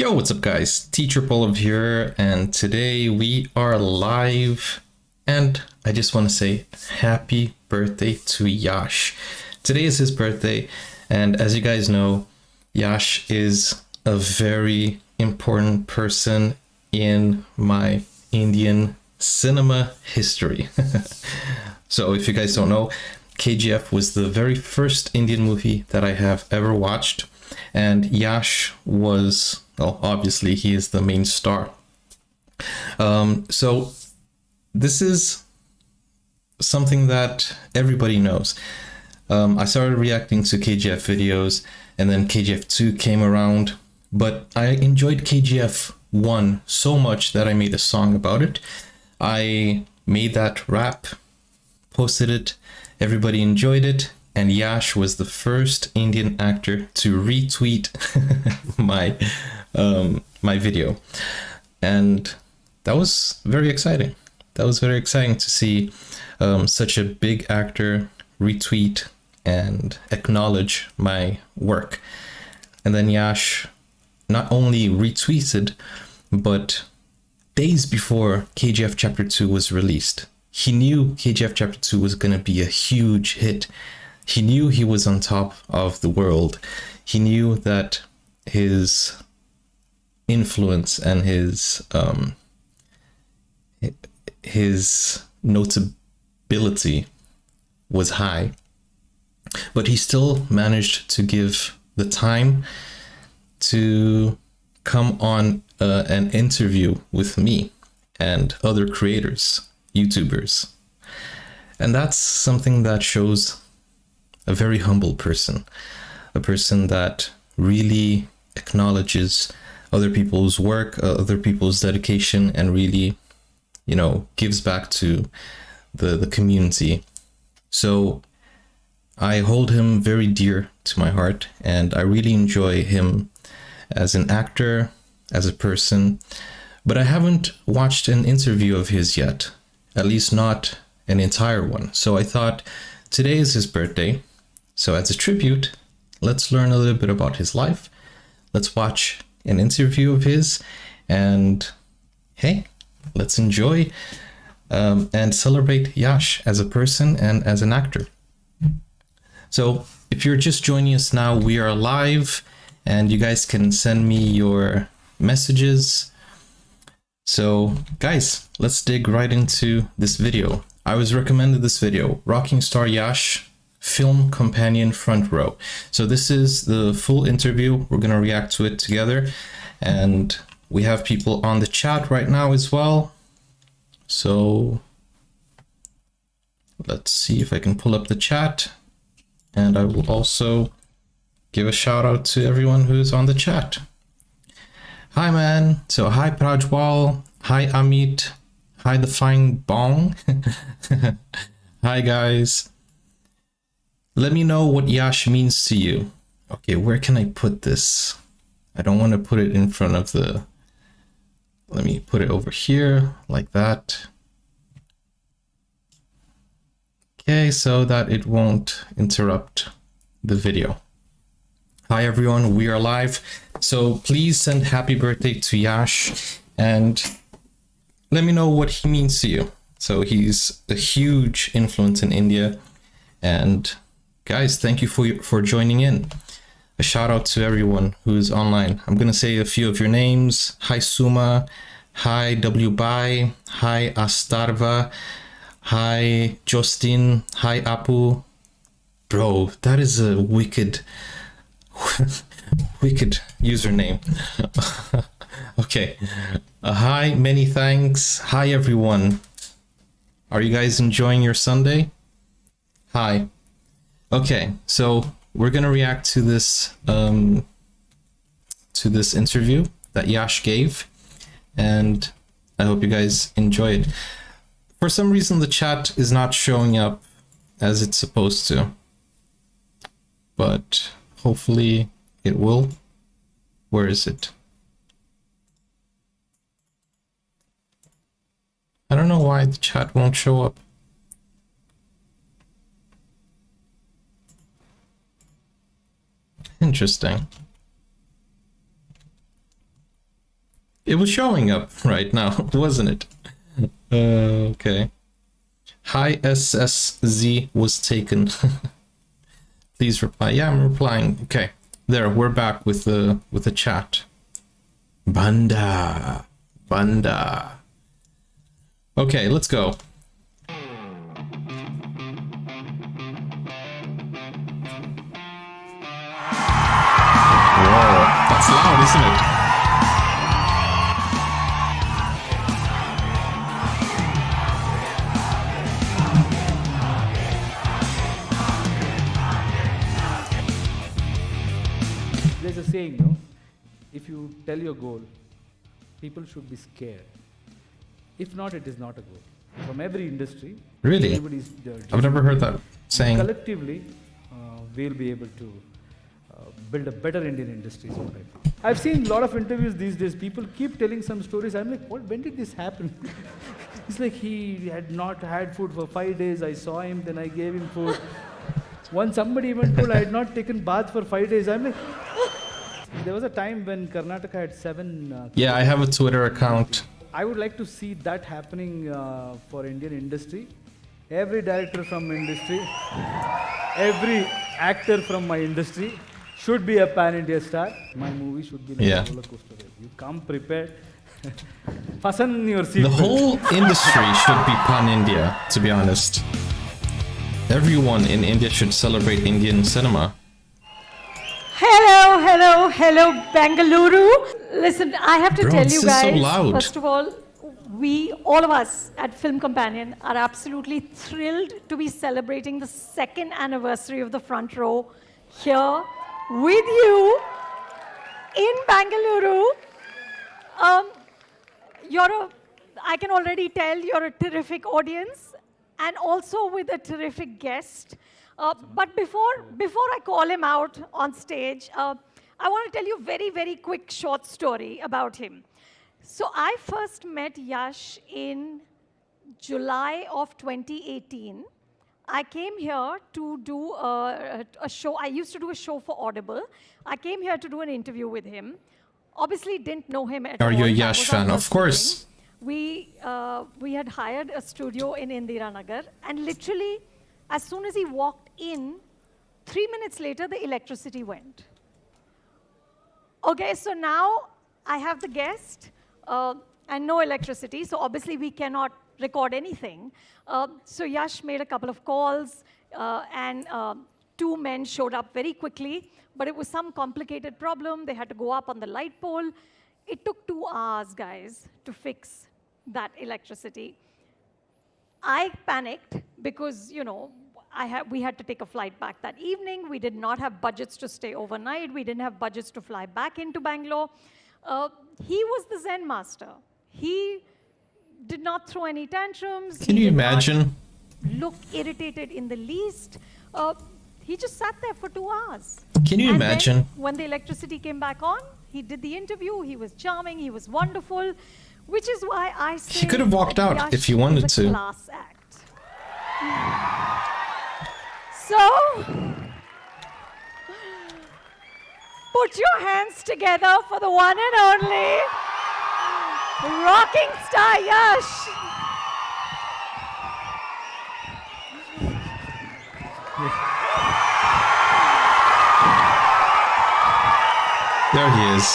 Yo, what's up guys? Teacher Polov here, and today we are live, and I just want to say happy birthday to Yash. Today is his birthday, and as you guys know, Yash is a very important person in my Indian cinema history. So if you guys don't know, KGF was the very first Indian movie that I have ever watched, and Yash was, well, obviously he is the main star. So this is something that everybody knows. I started reacting to KGF videos, and then KGF 2 came around, but I enjoyed KGF 1 so much that I made a song about it. I made that rap, posted it, everybody enjoyed it, and Yash was the first Indian actor to retweet my video, and that was very exciting. That was very exciting to see such a big actor retweet and acknowledge my work. And then Yash not only retweeted, but days before KGF Chapter 2 was released, he knew KGF Chapter 2 was going to be a huge hit. He knew he was on top of the world. He knew that his influence and his notability was high, but he still managed to give the time to come on an interview with me and other creators, YouTubers. And that's something that shows a very humble person, a person that really acknowledges other people's work, other people's dedication, and really, you know, gives back to the community. So I hold him very dear to my heart, and I really enjoy him as an actor, as a person, but I haven't watched an interview of his yet, at least not an entire one. So I thought today is his birthday, so as a tribute, let's learn a little bit about his life. Let's watch an interview of his, and hey, let's enjoy and celebrate Yash as a person and as an actor. So if you're just joining us now, we are live, and you guys can send me your messages. So guys, let's dig right into this video. I was recommended this video, Rocking Star Yash, Film Companion Front Row. So this is the full interview. We're gonna react to it together, and we have people on the chat right now as well. So let's see if I can pull up the chat, and I will also give a shout out to everyone who's on the chat. Hi man, so hi Prajwal, hi Amit, hi the fine bong. Hi guys. Let me know what Yash means to you. Okay, where can I put this? I don't want to put it in front of the... Let me put it over here, like that. Okay, so that it won't interrupt the video. Hi everyone, we are live. So please send happy birthday to Yash, and let me know what he means to you. So he's a huge influence in India, and guys, thank you for joining in. A shout out to everyone who's online. I'm gonna say a few of your names. Hi Suma, hi W Bai, hi Astarva, hi Justin, hi Apu. Bro, that is a wicked wicked username. Okay. Hi, many thanks. Hi everyone. Are you guys enjoying your Sunday? Hi. Okay, so we're gonna react to this interview that Yash gave, and I hope you guys enjoy it. For some reason the chat is not showing up as it's supposed to, but hopefully it will. Where is it? I don't know why the chat won't show up. Interesting. It was showing up right now, wasn't it? Okay. Hi SSZ was taken. Please reply. Yeah, I'm replying. Okay. There, we're back with the chat. Banda. Okay, let's go. Whoa, that's loud, isn't it? There's a saying, no? If you tell your goal, people should be scared. If not, it is not a goal. From every industry, Really? everybody's I've never heard that saying. collectively, we'll be able to build a better Indian industry. Is what I feel. I've seen a lot of interviews these days. People keep telling some stories. I'm like, what? When did this happen? It's like he had not had food for 5 days. I saw him, then I gave him food. Once somebody even told I had not taken bath for 5 days. I'm like, there was a time when Karnataka had 7. Yeah, I have a Twitter account. I would like to see that happening for Indian industry. Every director from industry, every actor from my industry should be a pan-India star. My movie should be like a roller coaster. You come prepared. Fasten your seat. The whole industry should be pan-India, to be honest. Everyone in India should celebrate Indian cinema. Hello, Bengaluru. Listen, I have to Bro, tell this you is guys, so loud. first of all, all of us at Film Companion are absolutely thrilled to be celebrating the 2nd anniversary of the Front Row here with you in Bengaluru. I can already tell you're a terrific audience and also with a terrific guest. But before I call him out on stage, I want to tell you a very, very quick short story about him. So I first met Yash in July of 2018. I came here to do a show. I used to do a show for Audible. I came here to do an interview with him. Obviously didn't know him at all. Are you a That Yash was our fan? Of first course. meeting. We had hired a studio in Indiranagar, and literally, as soon as he walked in, 3 minutes later, the electricity went. Okay, so now I have the guest and no electricity, so obviously we cannot record anything. So Yash made a couple of calls, and 2 men showed up very quickly, but it was some complicated problem. They had to go up on the light pole. It took 2 hours, guys, to fix that electricity. I panicked because, you know, we had to take a flight back that evening. We did not have budgets to stay overnight. We didn't have budgets to fly back into Bangalore. He was the Zen master. He did not throw any tantrums. Can you imagine? Look irritated in the least. He just sat there for 2 hours. Can you imagine? Then, when the electricity came back on, he did the interview. He was charming. He was wonderful. Which is why I say He could have walked out Yash if he wanted is a to. class act. So, put your hands together for the one and only rocking star Yash. There he is.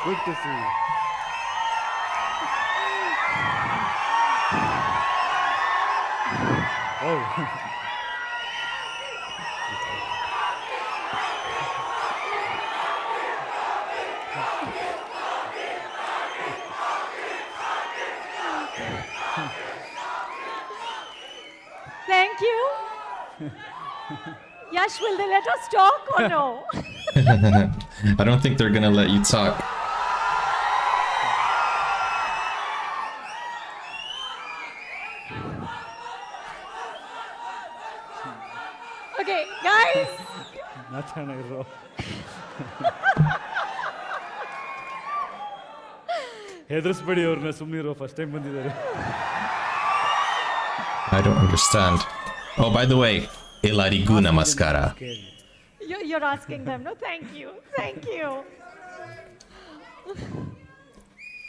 Good to see you. Oh. Thank you. Yash, will they let us talk or no? I don't think they're gonna let you talk. Okay, guys. Not ಚೆನ್ನಾಗಿರೋ. ಹೆದರಿಸ್ಬೇಡಿ ಅವ್ರನ್ನ, ಸುಮ್ಮನಿರೋ, first time ಬಂದಿದ್ದಾರೆ. I don't understand. Oh, by the way, Elarigu Namaskara. You're asking them, no? Thank you. Thank you.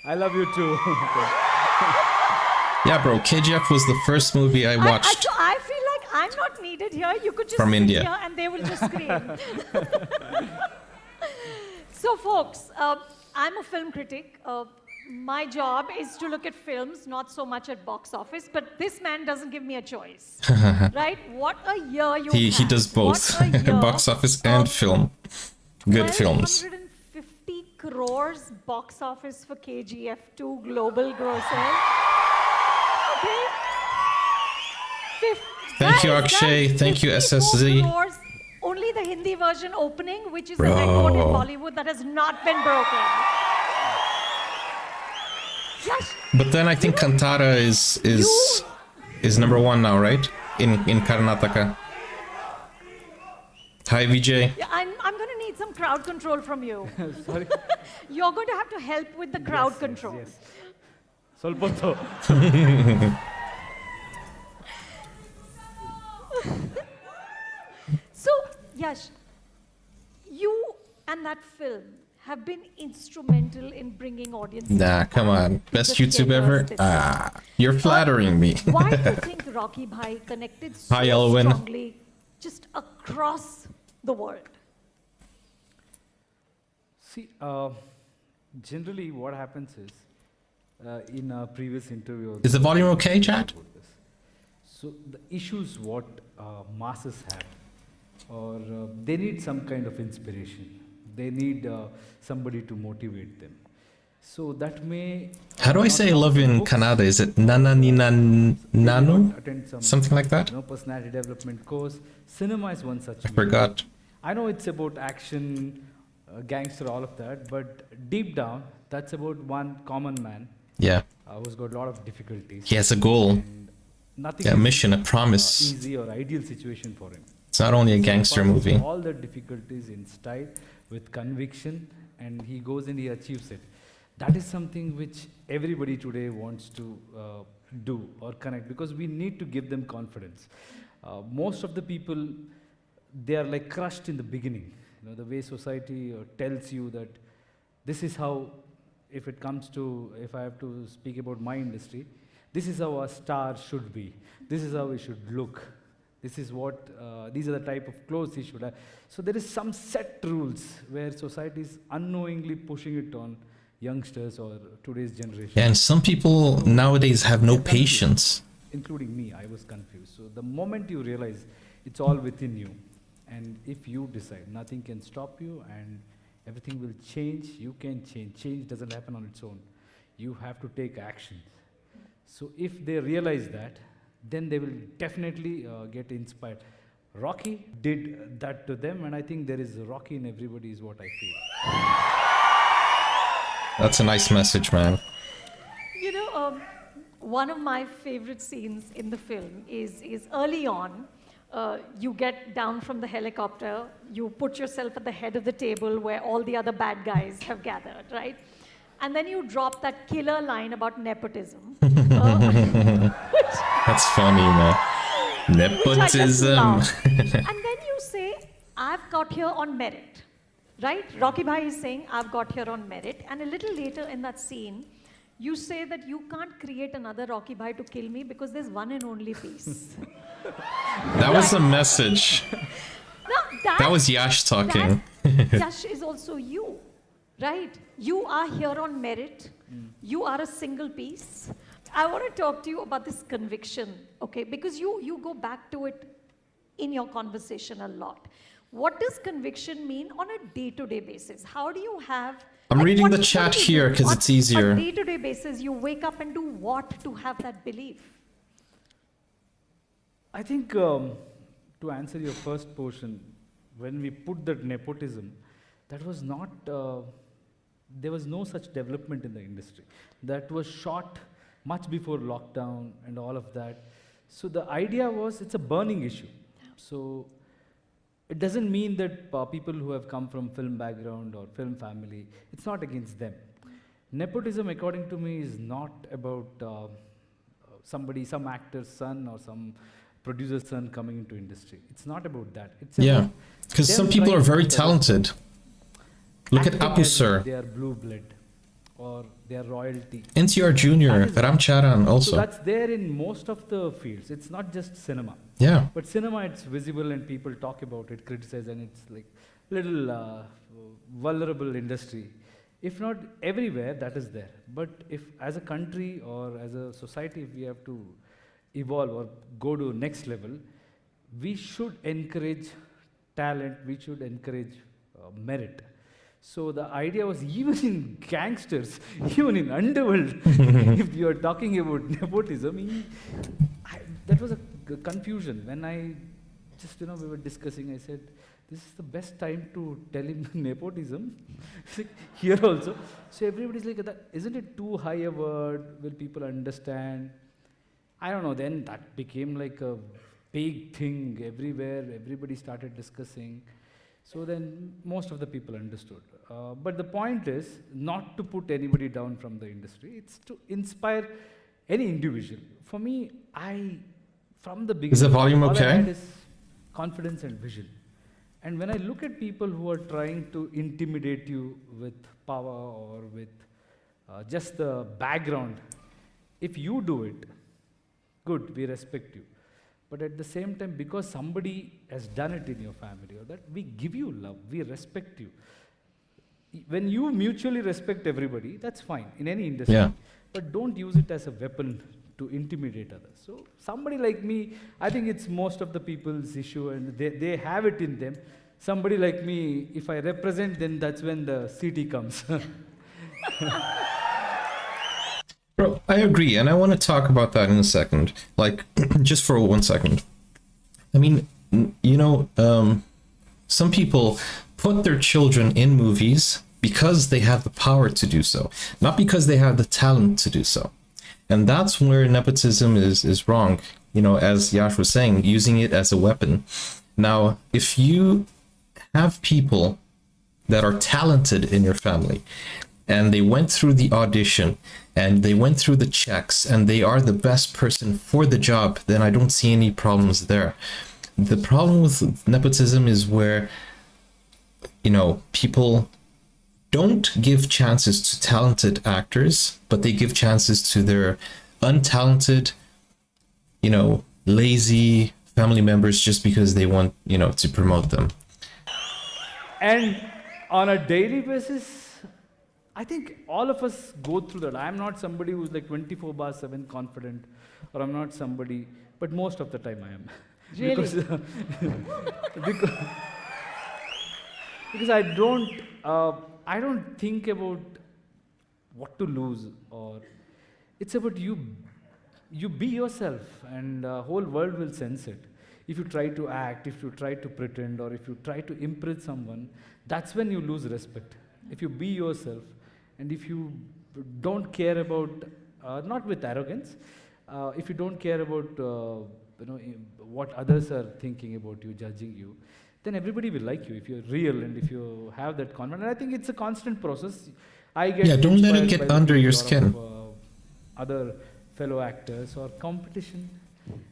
I love you too. Yeah, bro, KGF was the first movie I watched. I feel like I'm not needed here. You could just From sit India. here and they will just scream. So, folks, I'm a film critic. My job is to look at films, not so much at box office, but this man doesn't give me a choice. Right? What a year you He had. does both, What a year. box office and film. Good films. 150 crores box office for KGF 2 global grossers. Okay. Thank you, Guys, Akshay. Thank you, 54 SSZ. crores, only the Hindi version opening, which is Bro. a record in Bollywood that has not been broken. Yash, But then I think Kantara is number one now, right? In Karnataka. Hi, Vijay. yeah, I'm going to need some crowd control from you. Sorry. You're going to have to help with the crowd control. Yes. Solpotto. So, Yash, you and that film have been instrumental in bringing audiences. Nah, come on. Best The YouTube theaters ever? this Ah, you're flattering me. Why do you think Rocky Bhai connected so Hi, Elwin. strongly just across the world? See, generally what happens is, in a previous interview... Is the volume okay, chat? So the issues what masses have, or they need some kind of inspiration. They need somebody to motivate them. So that may... How do I say love in Kannada? Is it Nana Nina Nanu? Attend some, Something like that? personality development course. Cinema is one such. I forgot. I know it's about action, gangster, all of that, but deep down, that's about one common man Yeah. who's got a lot of difficulties. He has a goal. And nothing Yeah, a is, mission, a promise. easy or ideal situation for him. It's not only a So he gangster passes movie. all the difficulties in style, with conviction, and he goes and he achieves it. That is something which everybody today wants to do or connect, because we need to give them confidence. Most of the people, they are like crushed in the beginning. You know, the way society tells you that this is how, if it comes to, if I have to speak about my industry, this is how a star should be. This is how he should look. This is what, these are the type of clothes he should have. So there is some set rules where society is unknowingly pushing it on youngsters or today's generation. Yeah, and some people nowadays have no They're confused. patience. Including me, I was confused. So the moment you realize it's all within you, and if you decide, nothing can stop you, and everything will change, you can change. Change doesn't happen on its own. You have to take action. So if they realize that, then they will definitely get inspired. Rocky did that to them, and I think there is Rocky in everybody is what I feel. That's a nice message, man. You know, one of my favorite scenes in the film is early on. You get down from the helicopter, you put yourself at the head of the table where all the other bad guys have gathered, right? And then you drop that killer line about nepotism. That's funny, man. Which I just Nepotism. love. And then you say, I've got here on merit, right? Rocky Bhai is saying, I've got here on merit. And a little later in that scene, you say that you can't create another Rocky Bhai to kill me because there's one and only piece. That was a message. Now, That was Yash talking. Yash is also you, right? You are here on merit. You are a single piece. I want to talk to you about this conviction, okay? Because you go back to it in your conversation a lot. What does conviction mean on a day-to-day basis? How do you have... I'm like, reading what- the what chat do you here do? 'cause it's easier. On a day-to-day basis, you wake up and do what to have that belief? I think to answer your first portion, when we put that nepotism, that was not, there was no such development in the industry. That was shot much before lockdown and all of that. So the idea was it's a burning issue. So it doesn't mean that people who have come from film background or film family, it's not against them. Nepotism, according to me, is not about some actor's son or some producer's son coming into industry. It's not about that. It's Yeah, about because them some people trying are to very put others talented. Look at acting Apu as if Sir, they are blue blood or they are royalty. NTR That Jr., is wrong. Ramcharan So also. that's there in most of the fields. It's not just cinema. Yeah, But cinema, it's visible and people talk about it, criticize, and it's like little vulnerable industry. If not everywhere, that is there. But if as a country or as a society, if we have to evolve or go to next level, we should encourage talent, we should encourage merit. So the idea was even in gangsters, even in underworld, if you are talking about nepotism, that was a confusion. When I just, we were discussing, I said, this is the best time to tell him nepotism. Here also. So everybody's like, isn't it too high a word? Will people understand? I don't know. Then that became like a big thing everywhere. Everybody started discussing. So then most of the people understood. But the point is not to put anybody down from the industry. It's to inspire any individual. For me, from the beginning, is the volume all I okay? had is confidence and vision. And when I look at people who are trying to intimidate you with power or with just the background, if you do it, good, we respect you. But at the same time, because somebody has done it in your family or that, we give you love, we respect you. When you mutually respect everybody, that's fine in any industry. Yeah. But don't use it as a weapon to intimidate others. So somebody like me, I think it's most of the people's issue and they have it in them. Somebody like me, if I represent, then that's when the CT comes. Bro, I agree, and I want to talk about that in a second. Like, just for 1 second. I mean, some people put their children in movies because they have the power to do so, not because they have the talent to do so. And that's where nepotism is wrong. As Yash was saying, using it as a weapon. Now, if you have people that are talented in your family, and they went through the audition, and they went through the checks, and they are the best person for the job, then I don't see any problems there. The problem with nepotism is where, people don't give chances to talented actors, but they give chances to their untalented, lazy family members just because they want, to promote them. And on a daily basis, I think all of us go through that. I'm not somebody who's like 24/7 confident, or I'm not somebody, but most of the time I am. Really? because I don't think about what to lose, or it's about you be yourself, and whole world will sense it. If you try to act, if you try to pretend, or if you try to impress someone, that's when you lose respect. If you be yourself, and if you don't care about, not with arrogance, if you don't care about what others are thinking about you, judging you, then everybody will like you if you're real and if you have that confidence. And I think it's a constant process. I get Don't let it inspired get by under looking your at a lot skin. of, other fellow actors, or competition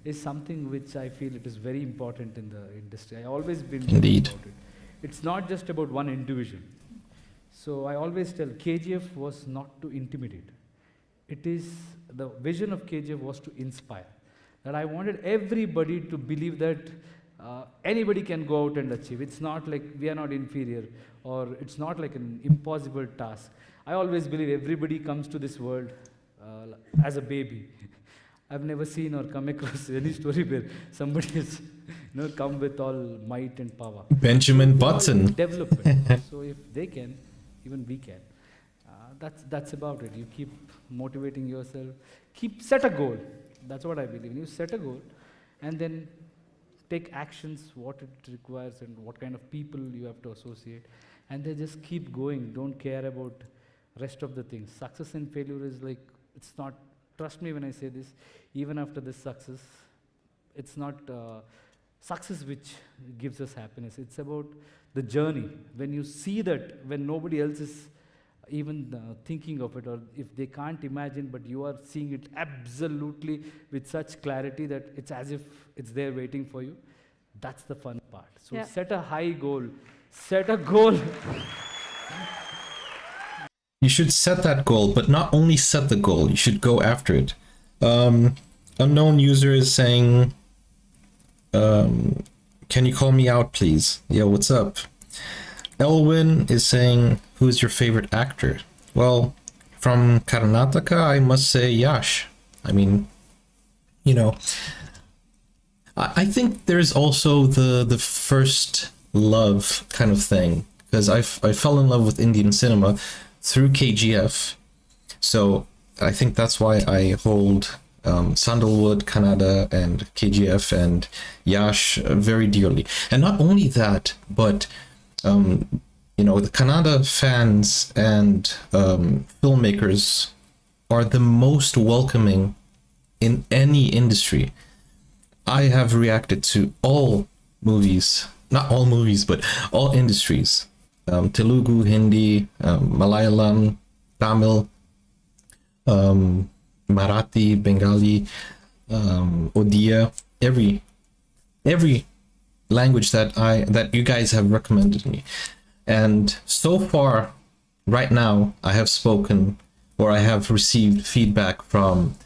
is something which I feel it is very important in the industry. I always been Indeed. about it. It's not just about one individual. So I always tell KGF was not to intimidate. The vision of KGF was to inspire. That I wanted everybody to believe that anybody can go out and achieve. It's not like we are not inferior, or it's not like an impossible task. I always believe everybody comes to this world as a baby. I've never seen or come across any story where somebody has come with all might and power. Benjamin So Button. Development. So if they can, even we can. That's about it. You keep motivating yourself. Set a goal. That's what I believe. You set a goal, and then take actions, what it requires, and what kind of people you have to associate, and then just keep going. Don't care about rest of the things. Success and failure is like, it's not. Trust me when I say this. Even after this success, it's not success which gives us happiness. It's about the journey. When you see that, when nobody else is even thinking of it, or if they can't imagine, but you are seeing it absolutely with such clarity that it's as if it's there waiting for you. That's the fun part. So Yeah. set a high goal. Set a goal. You should set that goal, but not only set the goal, you should go after it. Unknown user is saying, can you call me out, please? Yeah, what's up? Elwin is saying, who's your favorite actor? Well, from Karnataka, I must say Yash. I mean, you know, I think there's also the first love kind of thing, because I fell in love with Indian cinema through KGF. So I think that's why I hold Sandalwood, Kannada, and KGF and Yash very dearly. And not only that, but you know, the Kannada fans and filmmakers are the most welcoming in any industry. I have reacted to all movies, not all movies, but all industries. Telugu, Hindi, Malayalam, Tamil, Marathi, Bengali, Odia, every language that you guys have recommended me. And so far, right now, I have spoken, or I have received feedback from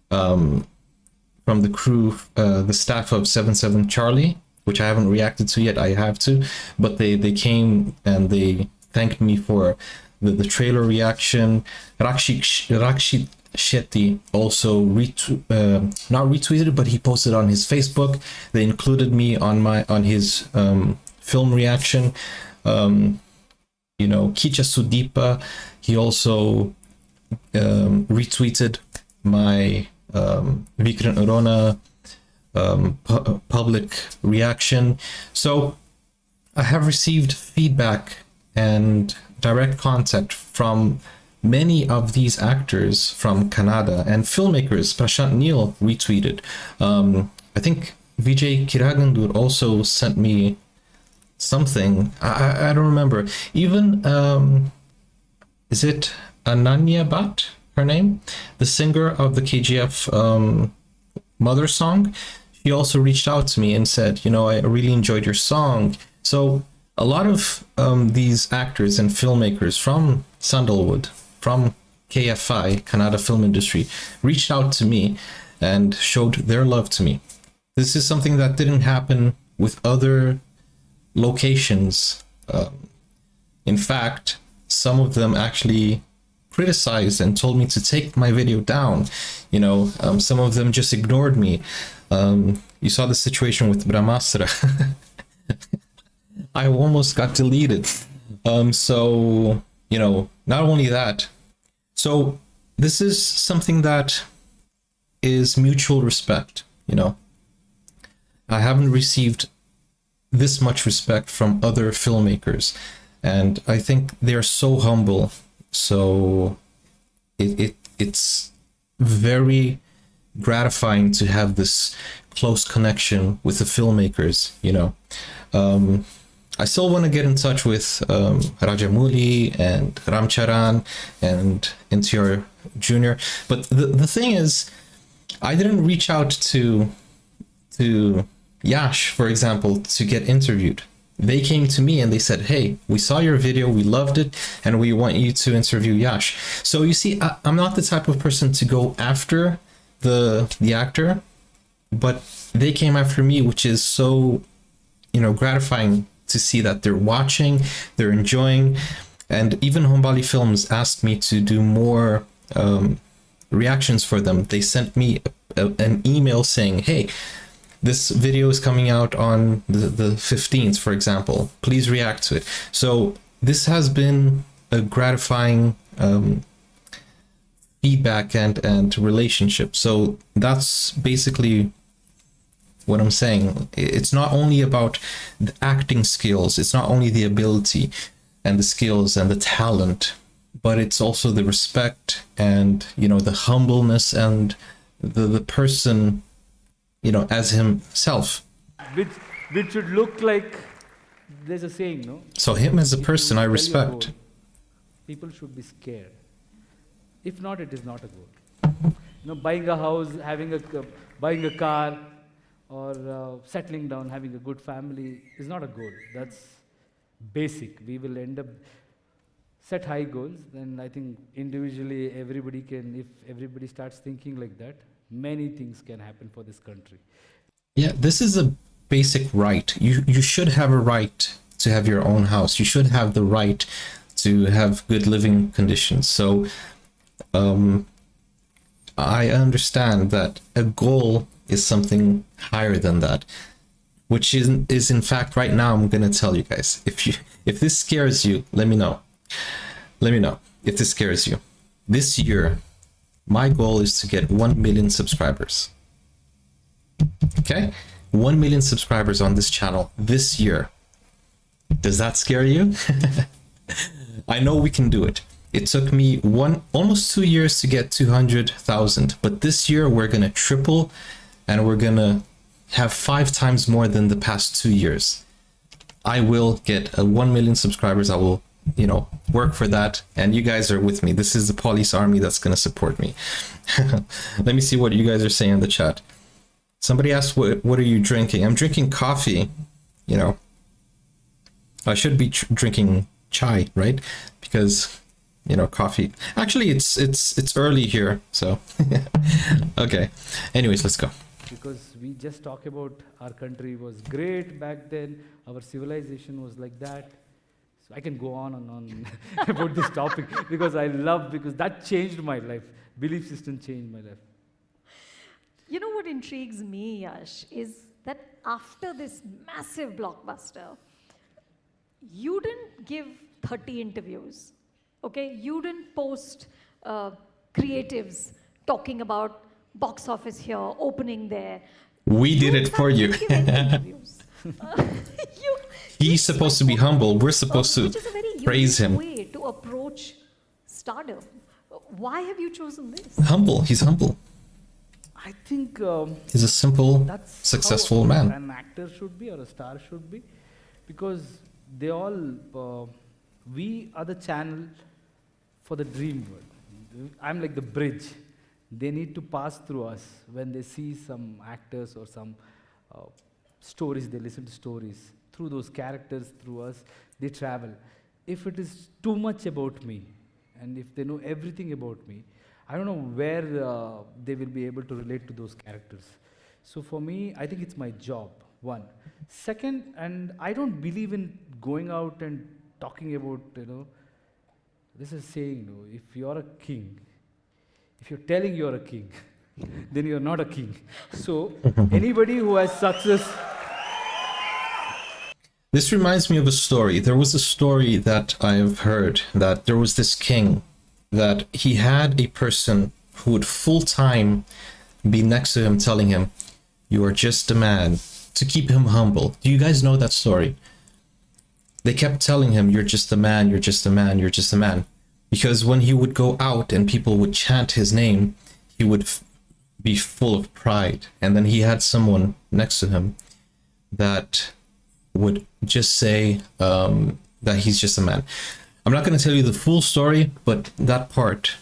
the crew, the staff of 77 Charlie, which I haven't reacted to yet. I have to, but they came and they thanked me for the trailer reaction. Rakshit Shetty also not retweeted, but he posted on his Facebook. They included me on his film reaction. You know, Kicha Sudeepa, he also retweeted my Vikrant Arona public reaction. So I have received feedback and direct contact from many of these actors from Kannada and filmmakers. Prashanth Neel retweeted. I think Vijay Kiragandur also sent me something. I don't remember. Even is it Ananya Bhatt, her name, the singer of the KGF Mother song? She also reached out to me and said, you know, I really enjoyed your song. So a lot of these actors and filmmakers from Sandalwood, from KFI, Kannada film industry, reached out to me and showed their love to me. This is something that didn't happen with other locations. In fact, some of them actually criticized and told me to take my video down. You know, some of them just ignored me. You saw the situation with Brahmastra. I almost got deleted. So, you know, not only that. So this is something that is mutual respect, you know. I haven't received this much respect from other filmmakers, and I think they're so humble. So it's very gratifying to have this close connection with the filmmakers, you know. I still want to get in touch with Rajamouli and Ramcharan and NTR Jr. But the thing is, I didn't reach out to Yash, for example, to get interviewed. They came to me and they said, hey, we saw your video, we loved it, and we want you to interview Yash. So you see, I'm not the type of person to go after the actor, but they came after me, which is so, you know, gratifying to see that they're watching, they're enjoying. And even Hombali Films asked me to do more reactions for them. They sent me an email saying, hey, this video is coming out on the 15th, for example. Please react to it. So this has been a gratifying feedback and relationship. So that's basically what I'm saying. It's not only about the acting skills, it's not only the ability and the skills and the talent, but it's also the respect and, you know, the humbleness and the person, you know, as himself. Which should look like, there's a saying, no? So him as a person I respect. people should be scared. If not, it is not a goal. Buying a house, buying a car, or settling down, having a good family is not a goal. That's basic. We will end up set high goals. Then I think individually everybody can, if everybody starts thinking like that, many things can happen for this country. Yeah, this is a basic right. You should have a right to have your own house. You should have the right to have good living conditions. So I understand that a goal is something higher than that, which is in fact right now I'm gonna tell you guys. If this scares you, let me know. Let me know if this scares you. This year, my goal is to get 1 million subscribers. Okay? 1 million subscribers on this channel this year. Does that scare you? I know we can do it. It took me almost 2 years to get 200,000, but this year we're gonna triple, and we're gonna have 5 times more than the past 2 years. I will get 1 million subscribers. I will, work for that, and you guys are with me. This is the police army that's gonna support me. Let me see what you guys are saying in the chat. Somebody asked, what are you drinking? I'm drinking coffee. I should be drinking chai, right? Because coffee. Actually, it's early here, so okay. Anyways, let's go. Because we just talk about our country was great back then, our civilization was like that. So I can go on and on about this topic because because that changed my life. Belief system changed my life. You know what intrigues me, Yash, is that after this massive blockbuster, you didn't give 30 interviews. Okay, you didn't post creatives talking about box office here, opening there. We did it for you. He's supposed to be humble. We're supposed to praise him. Way to approach stardom. Why have you chosen this? Humble. He's humble. I think he's a simple, successful man. An actor should be, or a star should be, because they all. We are the channel for the dream world. I'm like the bridge. They need to pass through us. When they see some actors or some stories, they listen to stories. Through those characters, through us, they travel. If it is too much about me, and if they know everything about me, I don't know where they will be able to relate to those characters. So for me, I think it's my job, one. Second, and I don't believe in going out and talking about, this is saying, if you're a king, if you're telling you're a king, then you're not a king. So anybody who has success. This reminds me of a story. There was a story that I've heard that there was this king that he had a person who would full time be next to him telling him, you are just a man, to keep him humble. Do you guys know that story? They kept telling him, you're just a man, you're just a man, you're just a man. Because when he would go out and people would chant his name, he would be full of pride. And then he had someone next to him that would just say that he's just a man. I'm not going to tell you the full story, but that part,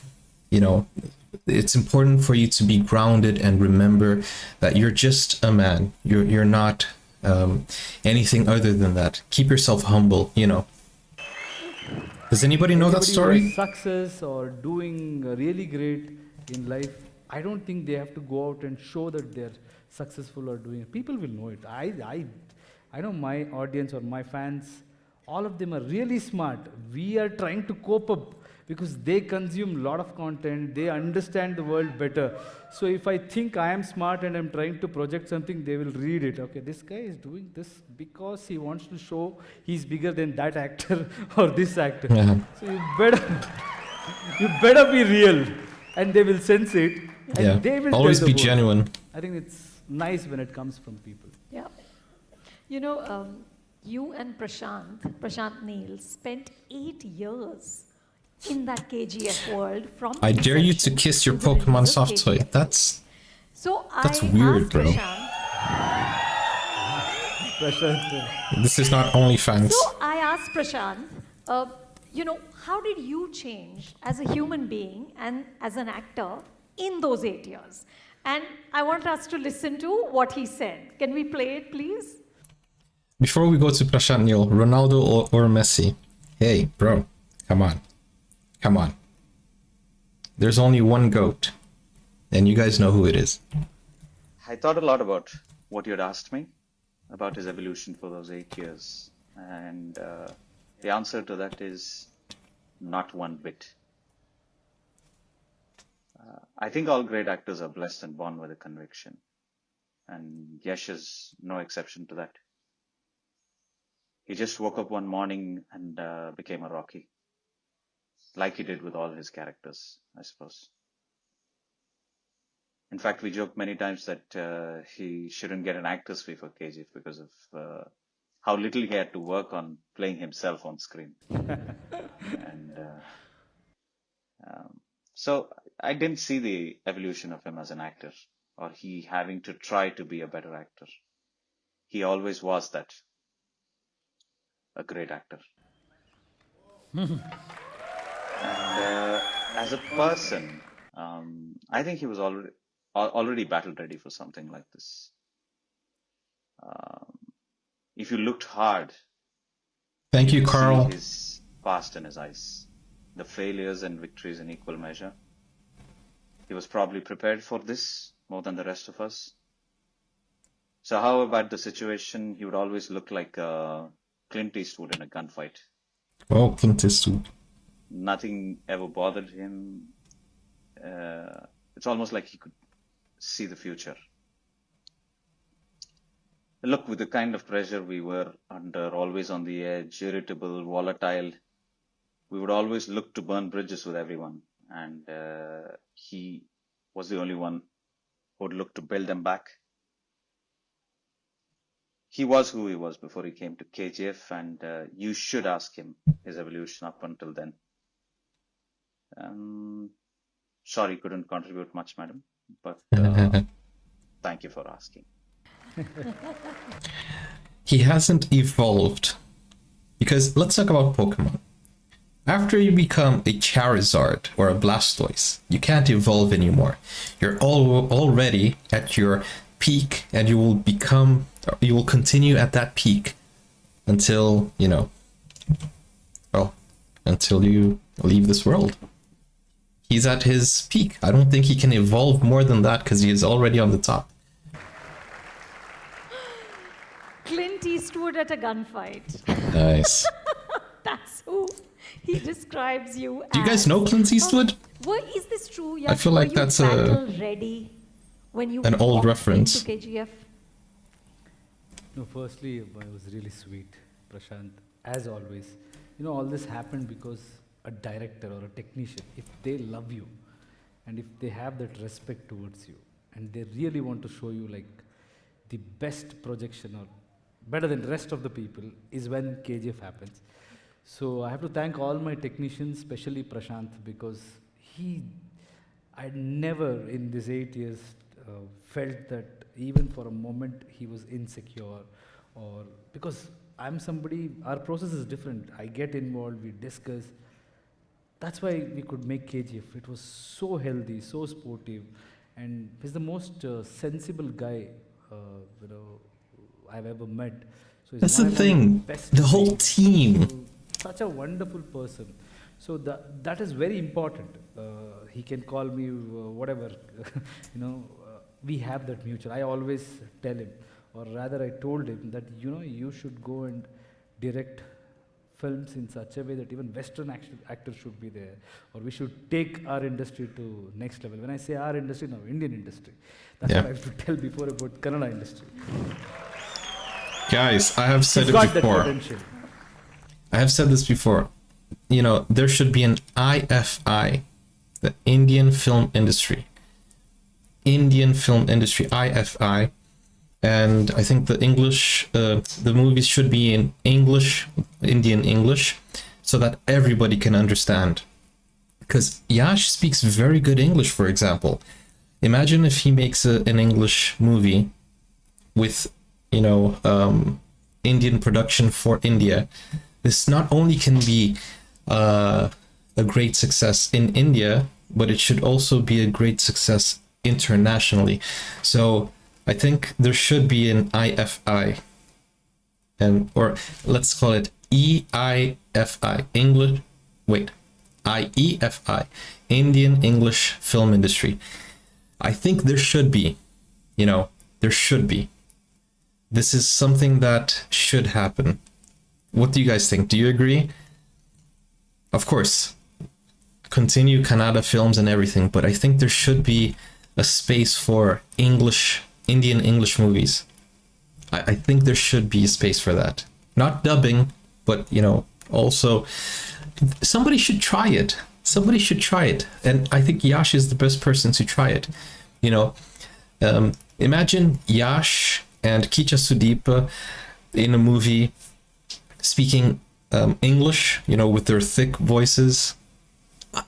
it's important for you to be grounded and remember that you're just a man. You're not anything other than that. Keep yourself humble, Does anybody know that story? Success or doing really great in life, I don't think they have to go out and show that they're successful or doing it. People will know it. I know my audience or my fans, all of them are really smart. We are trying to cope up because they consume a lot of content. They understand the world better. So if I think I am smart and I'm trying to project something, they will read it. Okay, this guy is doing this because he wants to show he's bigger than that actor or this actor. Yeah. So you better be real, and they will sense it. And they will always tell be the world. genuine. I think it's nice when it comes from people. Yeah. You and Prashanth Neel, spent 8 years in that KGF world. From I dare you to kiss your Pokemon soft toy. That's weird, bro. Prashanth. This is not OnlyFans. So I asked Prashanth, how did you change as a human being and as an actor in those 8 years? And I want us to listen to what he said. Can we play it, please? Before we go to Prashanth Neel, Ronaldo or Messi? Hey, bro, come on. Come on. There's only one GOAT, and you guys know who it is. I thought a lot about what you had asked me about his evolution for those 8 years. And the answer to that is not one bit. I think all great actors are blessed and born with a conviction. And Yash is no exception to that. He just woke up one morning and became a Rocky. Like he did with all his characters, I suppose. In fact, we joke many times that he shouldn't get an actor's fee for KGF because of how little he had to work on playing himself on screen. And so I didn't see the evolution of him as an actor or he having to try to be a better actor. He always was that, a great actor. And as a person, I think he was already battle ready for something like this. If you looked hard, Thank you, could Carl. see his past in his eyes, the failures and victories in equal measure. He was probably prepared for this more than the rest of us. So how about the situation? He would always look like Clint Eastwood in a gunfight. Oh, Clint Eastwood. Nothing ever bothered him. It's almost like he could see the future. Look, with the kind of pressure we were under, always on the edge, irritable, volatile, we would always look to burn bridges with everyone. And he was the only one who would look to build them back. He was who he was before he came to KGF, and you should ask him his evolution up until then. Sorry, couldn't contribute much, madam, but thank you for asking. He hasn't evolved. Because let's talk about Pokemon. After you become a Charizard or a Blastoise, you can't evolve anymore. You're already at your peak, and you will continue at that peak until, until you leave this world. He's at his peak. I don't think he can evolve more than that because he is already on the top. Clint Eastwood at a gunfight. Nice. That's who he describes you as. Do you guys know Clint Eastwood? Is this true? I feel like that's ready when you an old walked reference. into KGF? No, firstly, it was really sweet, Prashanth, as always. All this happened because a director or a technician, if they love you and if they have that respect towards you and they really want to show you like the best projection or better than the rest of the people, is when KGF happens. So I have to thank all my technicians, especially Prashanth, because I never in these 8 years felt that even for a moment he was insecure, or because I'm somebody, our process is different. I get involved, we discuss. That's why we could make KGF. It was so healthy, so sportive, and he's the most sensible guy I've ever met. So he's That's the one of my thing. best The whole mates. team. Such a wonderful person. So that is very important. He can call me whatever. We have that mutual. I always tell him, or rather I told him that you should go and direct films in such a way that even Western actors should be there, or we should take our industry to next level. When I say our industry, no, Indian industry. That's what I have to tell before about Kannada industry. Guys, I have said He's it got before. that potential. I have said this before. There should be an IFI, the Indian Film Industry. Indian Film Industry, IFI. And I think the English, the movies should be in English, Indian English, so that everybody can understand. Because Yash speaks very good English, for example. Imagine if he makes an English movie with, Indian production for India. This not only can be a great success in India, but it should also be a great success internationally. So I think there should be an IFI, and or let's call it EIFI, English. Wait, IEFI, Indian English Film Industry. I think there should be, there should be. This is something that should happen. What do you guys think? Do you agree? Of course, continue Kannada films and everything, but I think there should be a space for Indian English movies. I think there should be a space for that. Not dubbing, but, also somebody should try it. Somebody should try it. And I think Yash is the best person to try it. Imagine Yash and Kicha Sudeepa in a movie speaking English, with their thick voices.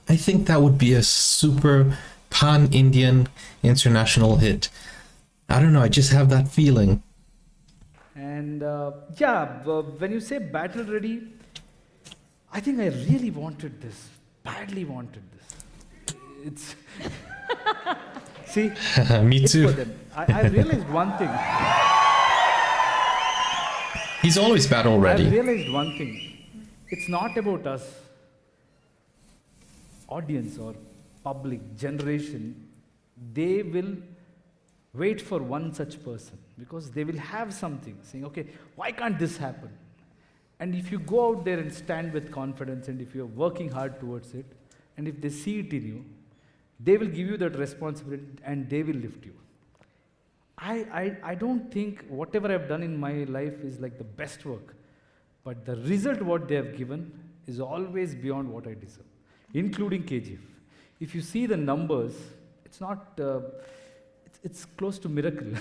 I think that would be a super pan-Indian international hit. I don't know, I just have that feeling. And when you say battle ready, I think I really wanted this, badly wanted this. It's see, Me it's too. for them. I realized one thing. He's always battle I ready. realized one thing. It's not about us, audience or public generation. They will wait for one such person because they will have something saying, okay, why can't this happen? And if you go out there and stand with confidence, and if you're working hard towards it, and if they see it in you, they will give you that responsibility and they will lift you. I don't think whatever I've done in my life is like the best work, but the result what they have given is always beyond what I deserve, including KGF. If you see the numbers, it's not, it's close to miracle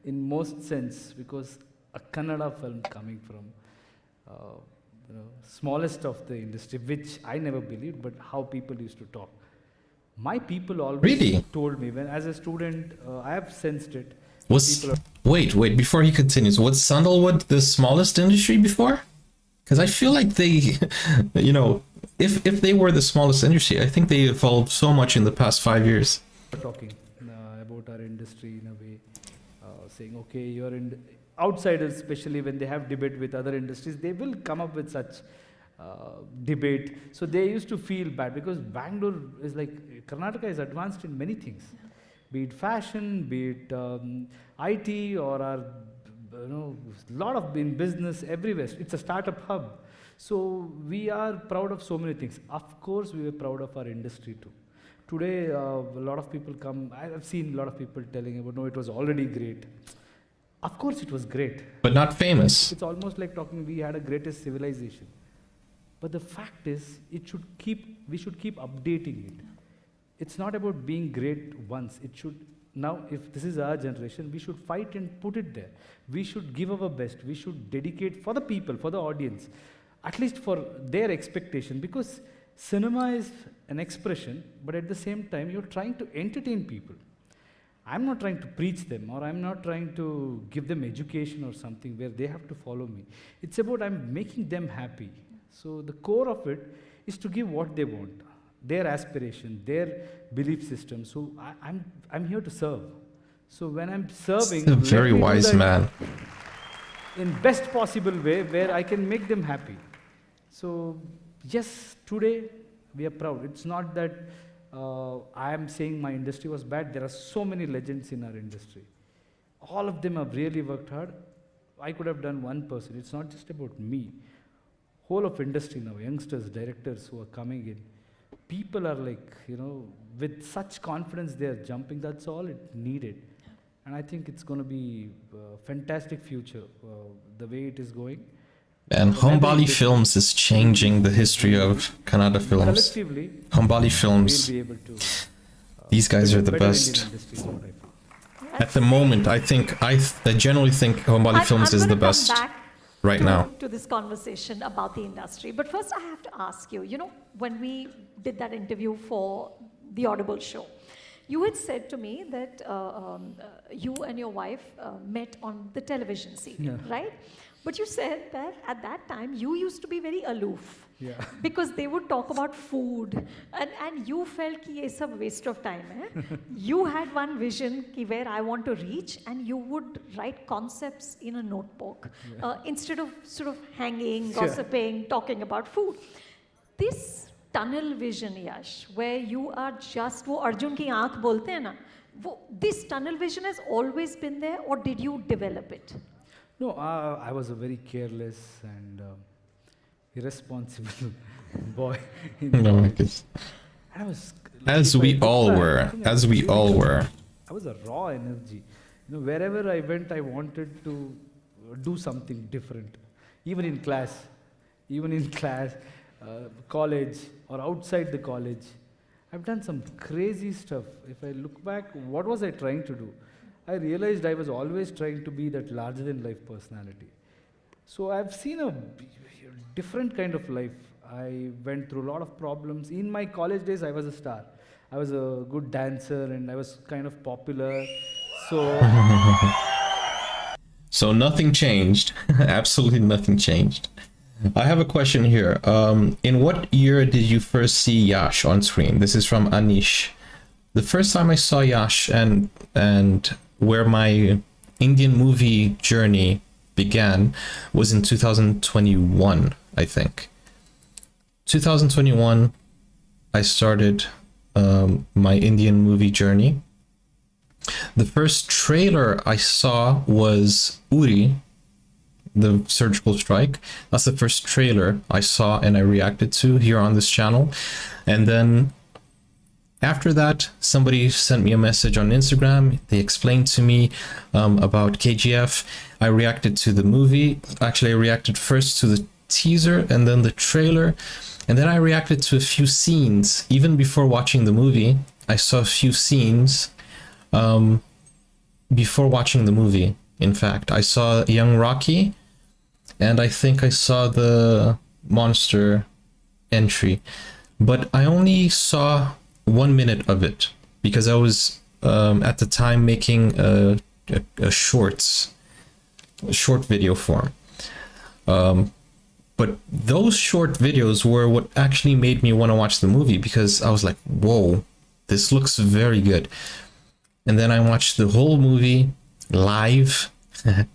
in most sense, because a Kannada film coming from smallest of the industry, which I never believed, but how people used to talk. My people always Really? told me, when as a student, I have sensed it. Wait, before he continues, was Sandalwood the smallest industry before? Because I feel like they, if they were the smallest industry, I think they evolved so much in the past 5 years. Talking about our industry in a way, saying, okay, you're in outsiders, especially when they have debate with other industries, they will come up with such debate. So they used to feel bad because Bangalore is like, Karnataka is advanced in many things, be it fashion, be it IT, or our, lot of in business everywhere. It's a startup hub. So we are proud of so many things. Of course, we were proud of our industry too. Today, a lot of people come, I have seen a lot of people telling about, no, it was already great. Of course it was great. But not famous. It's almost like talking we had a greatest civilization. But the fact is, we should keep updating it. It's not about being great once. It should, now if this is our generation, we should fight and put it there. We should give our best. We should dedicate for the people, for the audience, at least for their expectation, because cinema is an expression, but at the same time, you're trying to entertain people. I'm not trying to preach them, or I'm not trying to give them education or something where they have to follow me. It's about I'm making them happy. So the core of it is to give what they want, their aspiration, their belief system. So I'm here to serve. So when I'm serving, A very wise man. in best possible way where I can make them happy. So yes, today we are proud. It's not that I am saying my industry was bad. There are so many legends in our industry. All of them have really worked hard. I could have done 1%. It's not just about me. Whole of industry now, youngsters, directors who are coming in, people are like, with such confidence they are jumping. That's all it needed. And I think it's going to be a fantastic future, the way it is going. And Hombali Films is changing the history of Kannada films. Collectively, Hombali Films, we'll be able to. these guys are the better best. Indian industry is what I feel. At the moment, I generally think Hombali Films is the best right now. To this conversation about the industry. But first I have to ask you, when we did that interview for the Audible show, you had said to me that you and your wife met on the television serial, right? But you said that at that time you used to be very aloof. Yeah. Because they would talk about food and you felt कि ये सब waste of time है. You had one vision कि where I want to reach and you would write concepts in a notebook instead of sort of hanging, gossiping, talking about food. This tunnel vision, Yash, where you are just वो अर्जुन की आँख बोलते हैं ना, this tunnel vision has always been there, or did you develop it? No, I was a very careless and irresponsible boy. No, because And I was, as if I we look all back, were, I think I as was we really all shy. were. I was a raw energy. Wherever I went, I wanted to do something different. Even in class, college or outside the college, I've done some crazy stuff. If I look back, what was I trying to do? I realized I was always trying to be that larger-than-life personality. So I've seen a different kind of life. I went through a lot of problems. In my college days, I was a star. I was a good dancer and I was kind of popular. So nothing changed. Absolutely nothing changed. I have a question here. In what year did you first see Yash on screen? This is from Anish. The first time I saw Yash and where my Indian movie journey began was in 2021, I think. 2021, I started my Indian movie journey. The first trailer I saw was Uri, the surgical strike. That's the first trailer I saw and I reacted to here on this channel. And then after that, somebody sent me a message on Instagram. They explained to me about KGF. I reacted to the movie. Actually, I reacted first to the teaser and then the trailer. And then I reacted to a few scenes. Even before watching the movie, I saw a few scenes before watching the movie. In fact, I saw young Rocky, and I think I saw the monster entry. But I only saw 1 minute of it because I was at the time making a short video form. But those short videos were what actually made me want to watch the movie because I was like, whoa, this looks very good. And then I watched the whole movie live,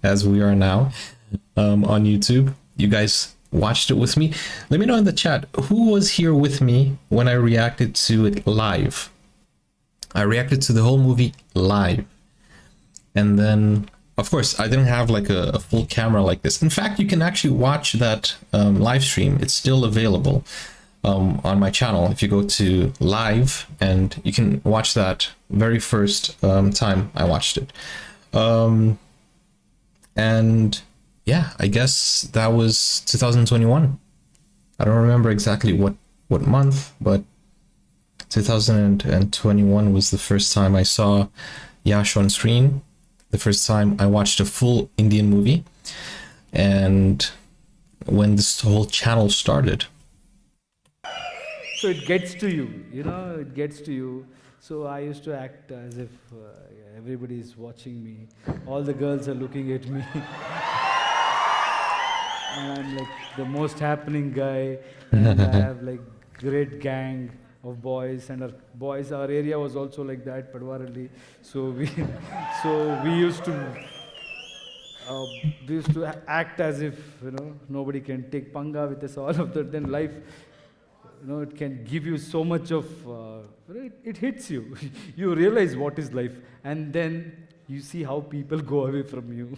as we are now, on YouTube. You guys watched it with me. Let me know in the chat, who was here with me when I reacted to it live? I reacted to the whole movie live. And then, of course, I didn't have like a full camera like this. In fact, you can actually watch that live stream. It's still available on my channel. If you go to live, and you can watch that very first time I watched it. And yeah, I guess that was 2021. I don't remember exactly what month, but 2021 was the first time I saw Yash on screen. The first time I watched a full Indian movie, and when this whole channel started. So it gets to you, it gets to you. So I used to act as if everybody is watching me. All the girls are looking at me. And I'm like the most happening guy. And I have like great gang of boys, and our area was also like that, Padwarali. So we used to act as if nobody can take panga with us. All of that. Then life, it can give you so much of it hits you. You realize what is life, and then you see how people go away from you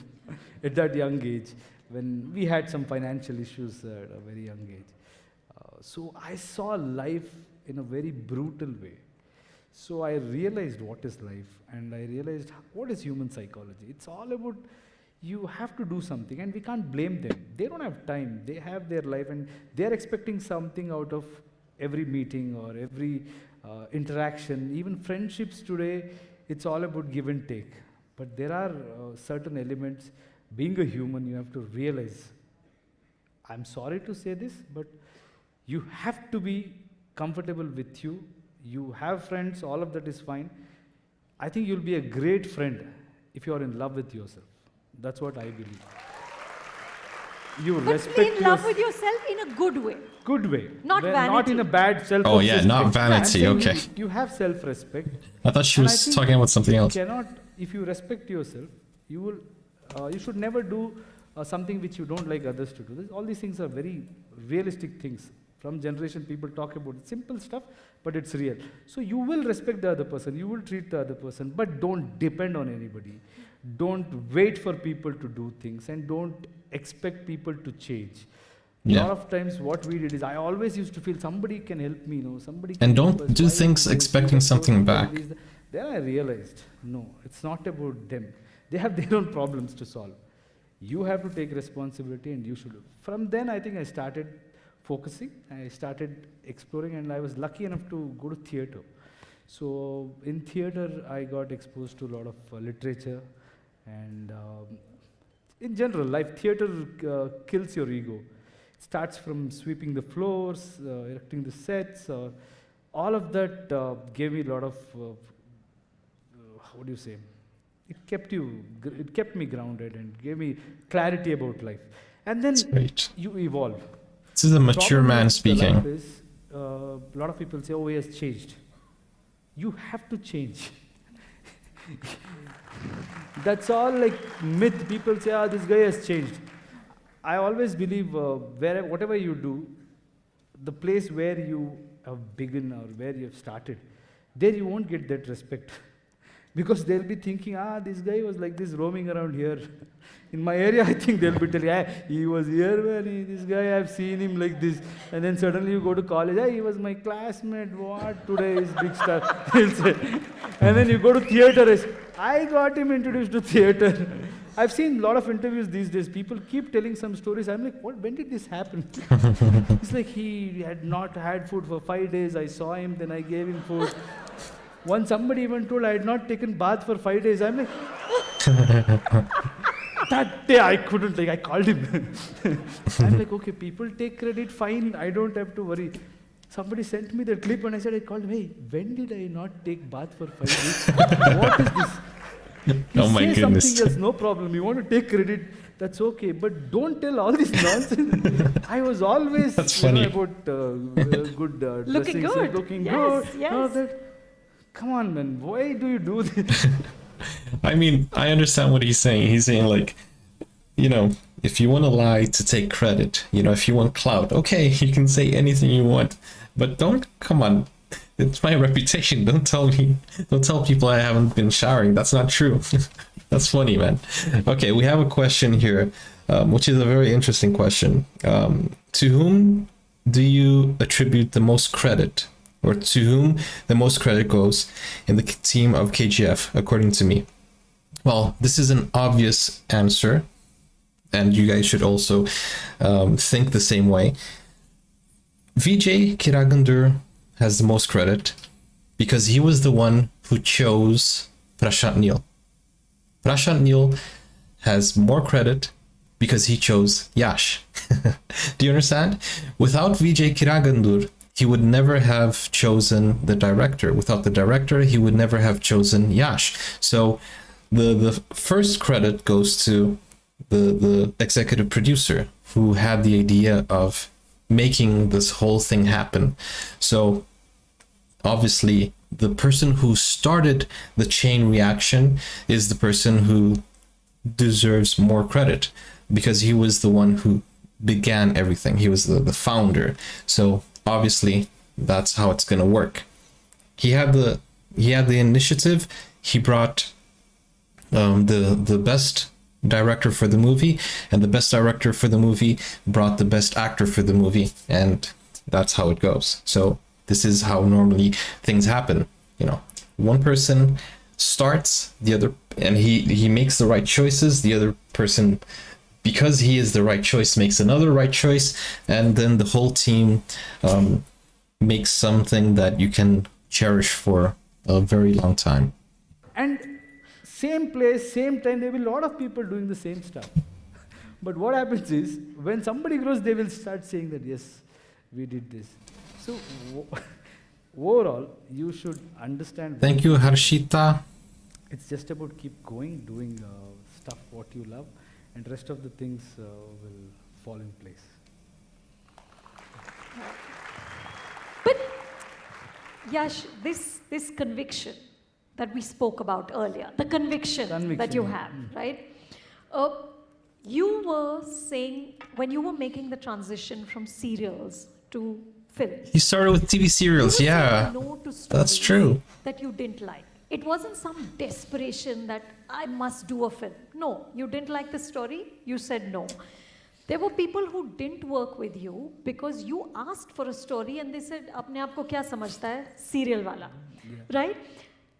at that young age. When we had some financial issues at a very young age, so I saw life in a very brutal way. So I realized what is life, and I realized what is human psychology. It's all about, you have to do something, and we can't blame them. They don't have time. They have their life, and they're expecting something out of every meeting or every interaction. Even friendships today, it's all about give and take. But there are certain elements. Being a human, you have to realize, I'm sorry to say this, but you have to be comfortable with you. You have friends, all of that is fine. I think you'll be a great friend if you are in love with yourself. That's what I believe. you But respect in love with yourself in a good way. good way. Not Not in vanity. a bad self. Oh, yeah, not vanity, okay. You have self-respect. I thought she And I was think talking about something else. if you respect yourself, you will, you should never do something which you don't like others to do. All these things are very realistic things. From generation, people talk about simple stuff, but it's real. So you will respect the other person, you will treat the other person, but don't depend on anybody. Don't wait for people to do things, and don't expect people to change. A Yeah. lot of times what we did is, I always used to feel somebody can help me, somebody can And help don't us. do Why things don't we expecting do that? something Don't back. do this. Then I realized, no, it's not about them. They have their own problems to solve. You have to take responsibility, and you should. From then, I think I started focusing. I started exploring, and I was lucky enough to go to theatre. So in theatre, I got exposed to a lot of literature, and in general, life theatre kills your ego. It starts from sweeping the floors, erecting the sets, all of that gave me a lot of what do you say? It kept me grounded and gave me clarity about life. And then That's great. you evolve. This is a mature Problem man with the life speaking. is, a lot of people say, "Oh, he has changed." You have to change. That's all like myth. People say, "Ah, this guy has changed." I always believe whatever you do, the place where you have begun or where you have started, there you won't get that respect. Because they'll be thinking, this guy was like this roaming around here. In my area, I think they'll be telling, he was here, man, this guy, I've seen him like this. And then suddenly you go to college, he was my classmate, what, today is big star. They'll say. And then you go to theatre, I got him introduced to theatre. I've seen a lot of interviews these days, people keep telling some stories, I'm like, when did this happen? It's like he had not had food for 5 days, I saw him, then I gave him food. Once somebody even told I had not taken bath for 5 days. I'm like, that day I couldn't, I called him. I'm like, okay, people take credit, fine, I don't have to worry. Somebody sent me the clip and I called him, hey, when did I not take bath for 5 days? What is this? Oh my say goodness. something else, no problem. You want to take credit, that's okay. But don't tell all this nonsense. I was always That's funny. about good Looking dressing, good. looking Yes, good. yes. All that. Come on, man. Why do you do this? I mean, I understand what he's saying. He's saying, like, if you want to lie to take credit, if you want clout, okay, you can say anything you want, but come on. It's my reputation. Don't tell people I haven't been showering. That's not true. That's funny, man. Okay, we have a question here, which is a very interesting question. To whom do you attribute the most credit, or to whom the most credit goes in the team of KGF, according to me? Well, this is an obvious answer, and you guys should also think the same way. Vijay Kiragandur has the most credit because he was the one who chose Prashanth Neel. Prashanth Neel has more credit because he chose Yash. Do you understand? Without Vijay Kiragandur, he would never have chosen the director. Without the director, he would never have chosen Yash. So the first credit goes to the executive producer who had the idea of making this whole thing happen. So obviously the person who started the chain reaction is the person who deserves more credit because he was the one who began everything. He was the founder. So obviously that's how it's going to work. He had the initiative. He brought the best director for the movie, and the best director for the movie brought the best actor for the movie, and that's how it goes. So this is how normally things happen. One person starts, the other, and he makes the right choices. The other person, because he is the right choice, makes another right choice, and then the whole team makes something that you can cherish for a very long time. And same place, same time, there will be a lot of people doing the same stuff. But what happens is, when somebody grows, they will start saying that, yes, we did this. So overall, you should understand. Thank you, Harshita. It's just about keep going, doing stuff what you love, and rest of the things will fall in place. But Yash, this conviction that we spoke about earlier, the conviction that you have, right? You were saying when you were making the transition from serials to films. He started with TV serials, you were yeah. saying no to That's stories true. that you didn't like. It wasn't some desperation that I must do a film. No, you didn't like the story, you said no. There were people who didn't work with you because you asked for a story and they said, "Apne aap ko kya samajhta hai? Serial wala." Right?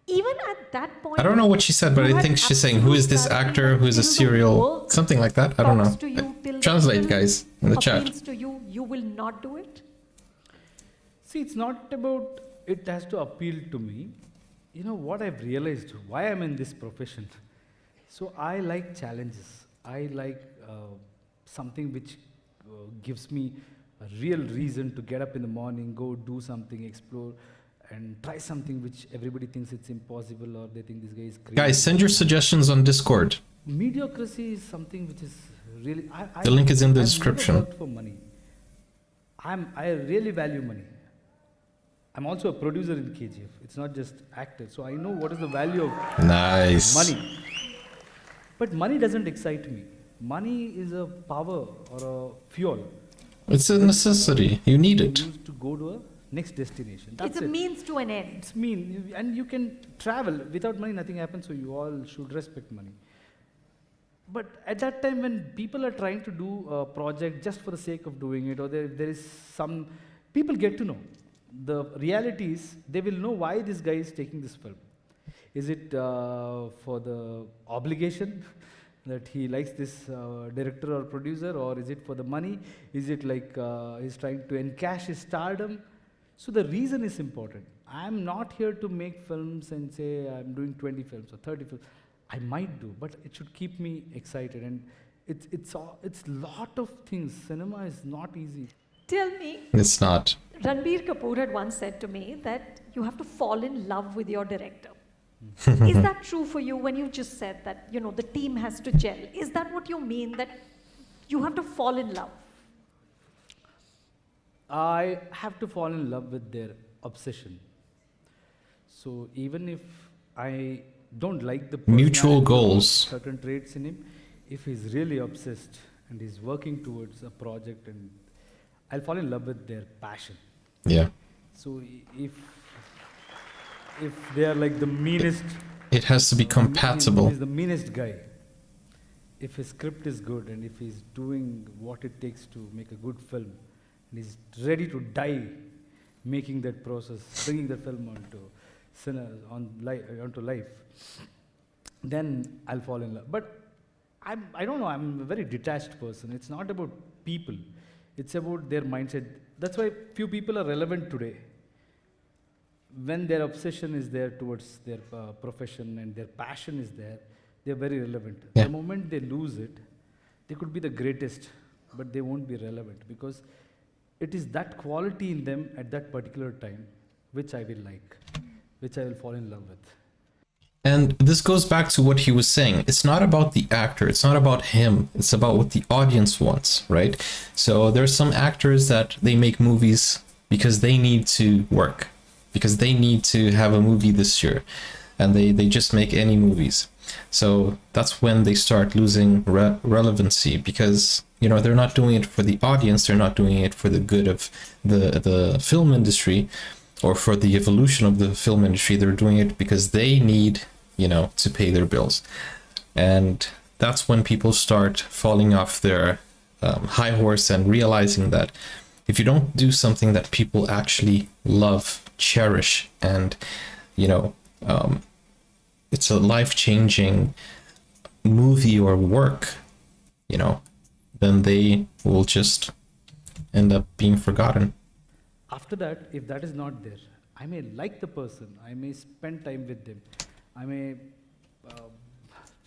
Even at that point, I don't know what she said, but you I had think she's saying, who is this absolute actor, who is a clarity that till the serial, work something like that. I don't talks know. to you till the Translate, film guys, in the chat. appeals to you, you will not do it? See, it's not about it has to appeal to me. You know what I've realized, why I'm in this profession. So I like challenges. I like something which gives me a real reason to get up in the morning, go do something, explore, and try something which everybody thinks it's impossible or they think this guy is crazy. Guys, send your suggestions on Discord. Mediocrity is something which is really... The link is in the I've description. never worked for money. I really value money. I'm also a producer in KGF. It's not just actor. So I know what is the value of Nice. money. But money doesn't excite me. Money is a power or a fuel. It's a necessity. You need it. Used to go to a next destination. That's It's a it. means to an end. It's mean, and you can travel. Without money, nothing happens, so you all should respect money. But at that time, when people are trying to do a project just for the sake of doing it, or there is some... People get to know. The reality is, they will know why this guy is taking this film. Is it for the obligation that he likes this director or producer, or is it for the money? Is it like he's trying to encash his stardom? So the reason is important. I'm not here to make films and say I'm doing 20 films or 30 films. I might do, but it should keep me excited. And it's lot of things. Cinema is not easy. Tell me, It's not. Ranbir Kapoor had once said to me that you have to fall in love with your director. Is that true for you when you just said that, you know, the team has to gel? Is that what you mean, that you have to fall in love? I have to fall in love with their obsession. So even if I don't like the Mutual personality or goals. certain traits in him, if he's really obsessed and he's working towards a project, and I'll fall in love with their passion. Yeah. So if they are like the meanest, It has to be compatible. he's the meanest guy. If his script is good and if he's doing what it takes to make a good film, and he's ready to die making that process, bringing the film onto life, then I'll fall in love. But I don't know, I'm a very detached person. It's not about people. It's about their mindset. That's why few people are relevant today. When their obsession is there towards their profession and their passion is there, they're very relevant. Yeah. The moment they lose it, they could be the greatest, but they won't be relevant, because it is that quality in them at that particular time which I will like, which I will fall in love with. And this goes back to what he was saying. It's not about the actor. It's not about him. It's about what the audience wants, right? So there's some actors that they make movies because they need to work, because they need to have a movie this year, and they just make any movies. So that's when they start losing relevancy, because, you know, they're not doing it for the audience. They're not doing it for the good of the film industry, or for the evolution of the film industry. They're doing it because they need, you know, to pay their bills. And that's when people start falling off their high horse and realizing that if you don't do something that people actually love, cherish, and, you know, it's a life-changing movie or work, you know, then they will just end up being forgotten. After that, if that is not there, I may like the person, I may spend time with them, I may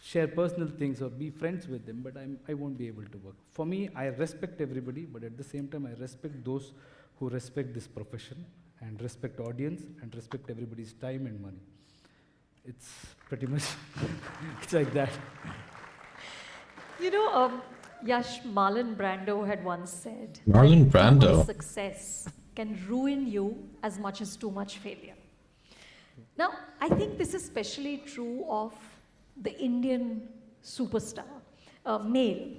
share personal things or be friends with them, but I won't be able to work. For me, I respect everybody, but at the same time, I respect those who respect this profession and respect audience and respect everybody's time and money. It's pretty much, it's like that. You know, Yash, Marlon Brando had once said, Marlon that too much Brando. success can ruin you as much as too much failure. Now, I think this is especially true of the Indian superstar, male,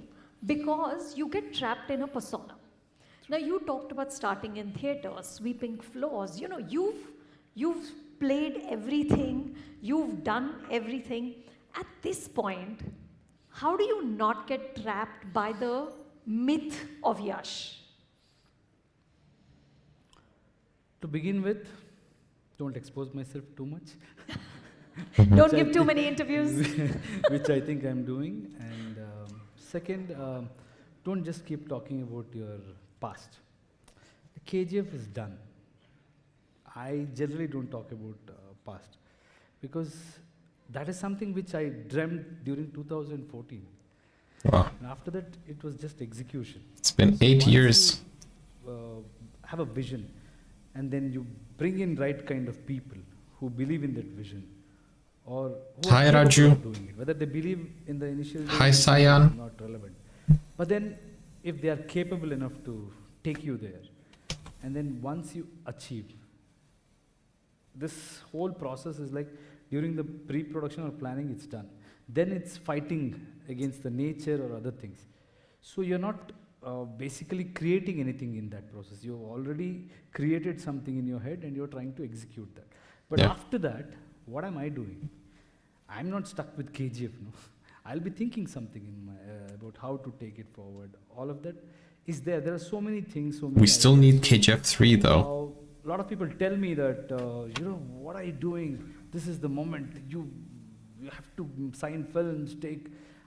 because you get trapped in a persona. Now, you talked about starting in theaters, sweeping floors. You know, you've played everything, you've done everything. At this point, how do you not get trapped by the myth of Yash? To begin with, don't expose myself too much. Don't give too many interviews. Which I think I'm doing. And second, don't just keep talking about your past. The KGF is done. I generally don't talk about past because that is something which I dreamt during 2014. Wow. And after that, it was just execution. It's been So 8 once years. you have a vision, and then you bring in right kind of people who believe in that vision, or who Hi, are capable Raju. of doing it. Whether they believe in the initial days Hi, is Sayan. not relevant. But then, if they are capable enough to take you there, and then once you achieve, this whole process is like during the pre-production or planning, it's done. Then it's fighting against the nature or other things. So you're not basically creating anything in that process. You've already created something in your head and you're trying to execute that. But Yeah. after that, what am I doing? I'm not stuck with KGF. No, I'll be thinking something in my about how to take it forward. All of that is there. There are so many things. So many We still need ideas. KGF 3 though. A lot of people tell me that, what are you doing? This is the moment. You have to sign films,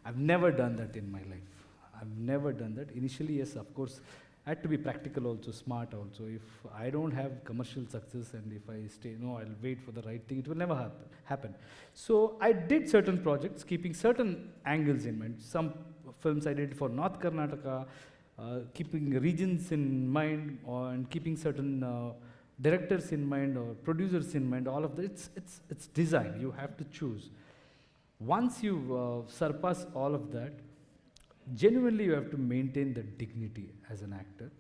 I've never done that in my life. I've never done that. Initially, yes, of course, I had to be practical also, smart also. If I don't have commercial success and if I stay, no, I'll wait for the right thing, it will never happen. So I did certain projects, keeping certain angles in mind. Some films I did for North Karnataka, keeping regions in mind, and keeping certain directors in mind or producers in mind. All of that, it's design. You have to choose. Once you surpass all of that, genuinely you have to maintain the dignity as an actor.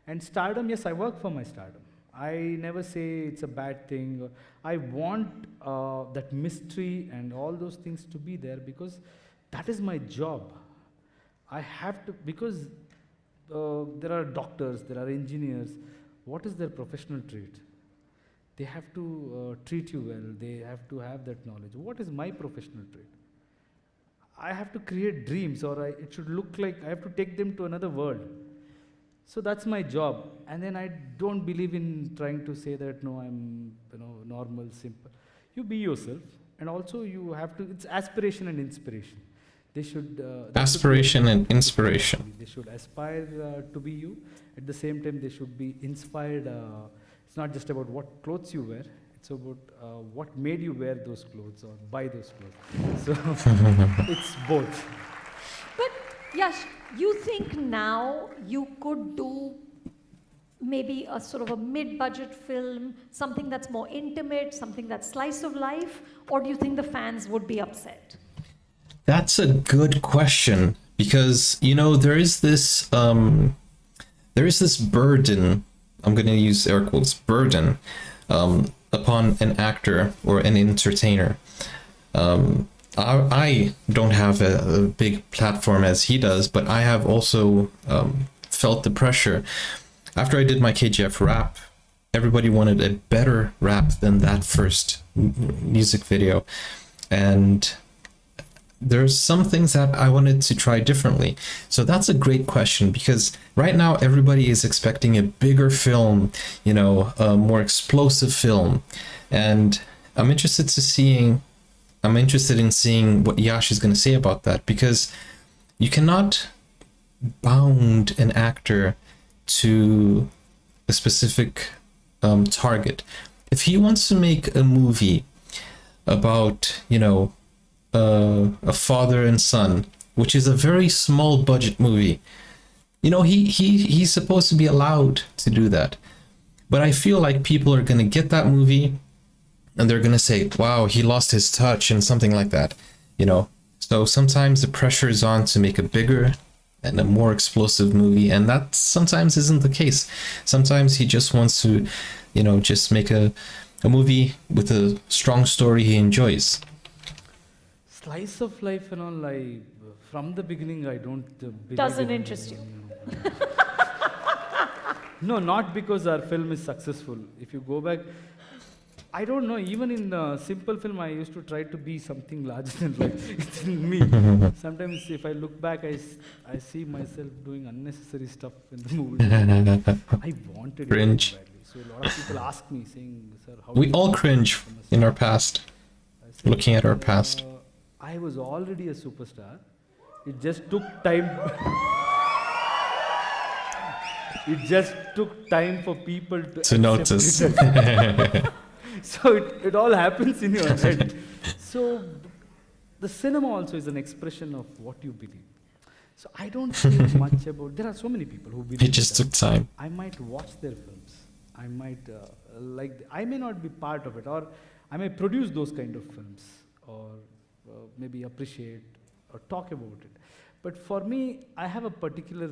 And stardom, yes, I work for my stardom. I never say it's a bad thing. I want that mystery and all those things to be there because that is my job. I have to, because there are doctors, there are engineers. What is their professional trait? They have to treat you well. They have to have that knowledge. What is my professional trait? I have to create dreams, or it should look like I have to take them to another world. So that's my job. And then I don't believe in trying to say that, no, I'm normal, simple. You be yourself. And also you have to, it's aspiration and inspiration. They should... Aspiration and inspiration. They should aspire to be you. At the same time, they should be inspired. It's not just about what clothes you wear. It's about what made you wear those clothes or buy those clothes. So it's both. But Yash, you think now you could do maybe a sort of a mid-budget film, something that's more intimate, something that's slice of life, or do you think the fans would be upset? That's a good question because there is this burden. I'm going to use air quotes burden upon an actor or an entertainer. I don't have a big platform as he does, but I have also felt the pressure. After I did my KGF rap, everybody wanted a better rap than that first music video. And there's some things that I wanted to try differently. So that's a great question because right now everybody is expecting a bigger film, a more explosive film. And I'm interested in seeing what Yash is going to say about that, because you cannot bound an actor to a specific target. If he wants to make a movie about, a father and son, which is a very small budget movie, he's supposed to be allowed to do that. But I feel like people are going to get that movie and they're going to say, wow, he lost his touch and something like that, So sometimes the pressure is on to make a bigger and a more explosive movie, and that sometimes isn't the case. Sometimes he just wants to, just make a movie with a strong story he enjoys. Slice of life and all, from the beginning, I don't believe Doesn't in, interest you. No, not because our film is successful. If you go back, I don't know, even in simple film, I used to try to be something larger than life. It's in me. Sometimes if I look back, I see myself doing unnecessary stuff in the movie. I wanted Cringe. it badly. So a lot of people ask me, saying, sir, how We did all you cringe become a in our star?" past, I said, looking at our past. I was already a superstar. It just took time. It just took time for people to accept notice. it. So it all happens in your head. So the cinema also is an expression of what you believe. So I don't think much about. There are so many people who believe. It just that. took time. I might watch their films. I might I may not be part of it, or I may produce those kind of films, or maybe appreciate or talk about it. But for me, I have a particular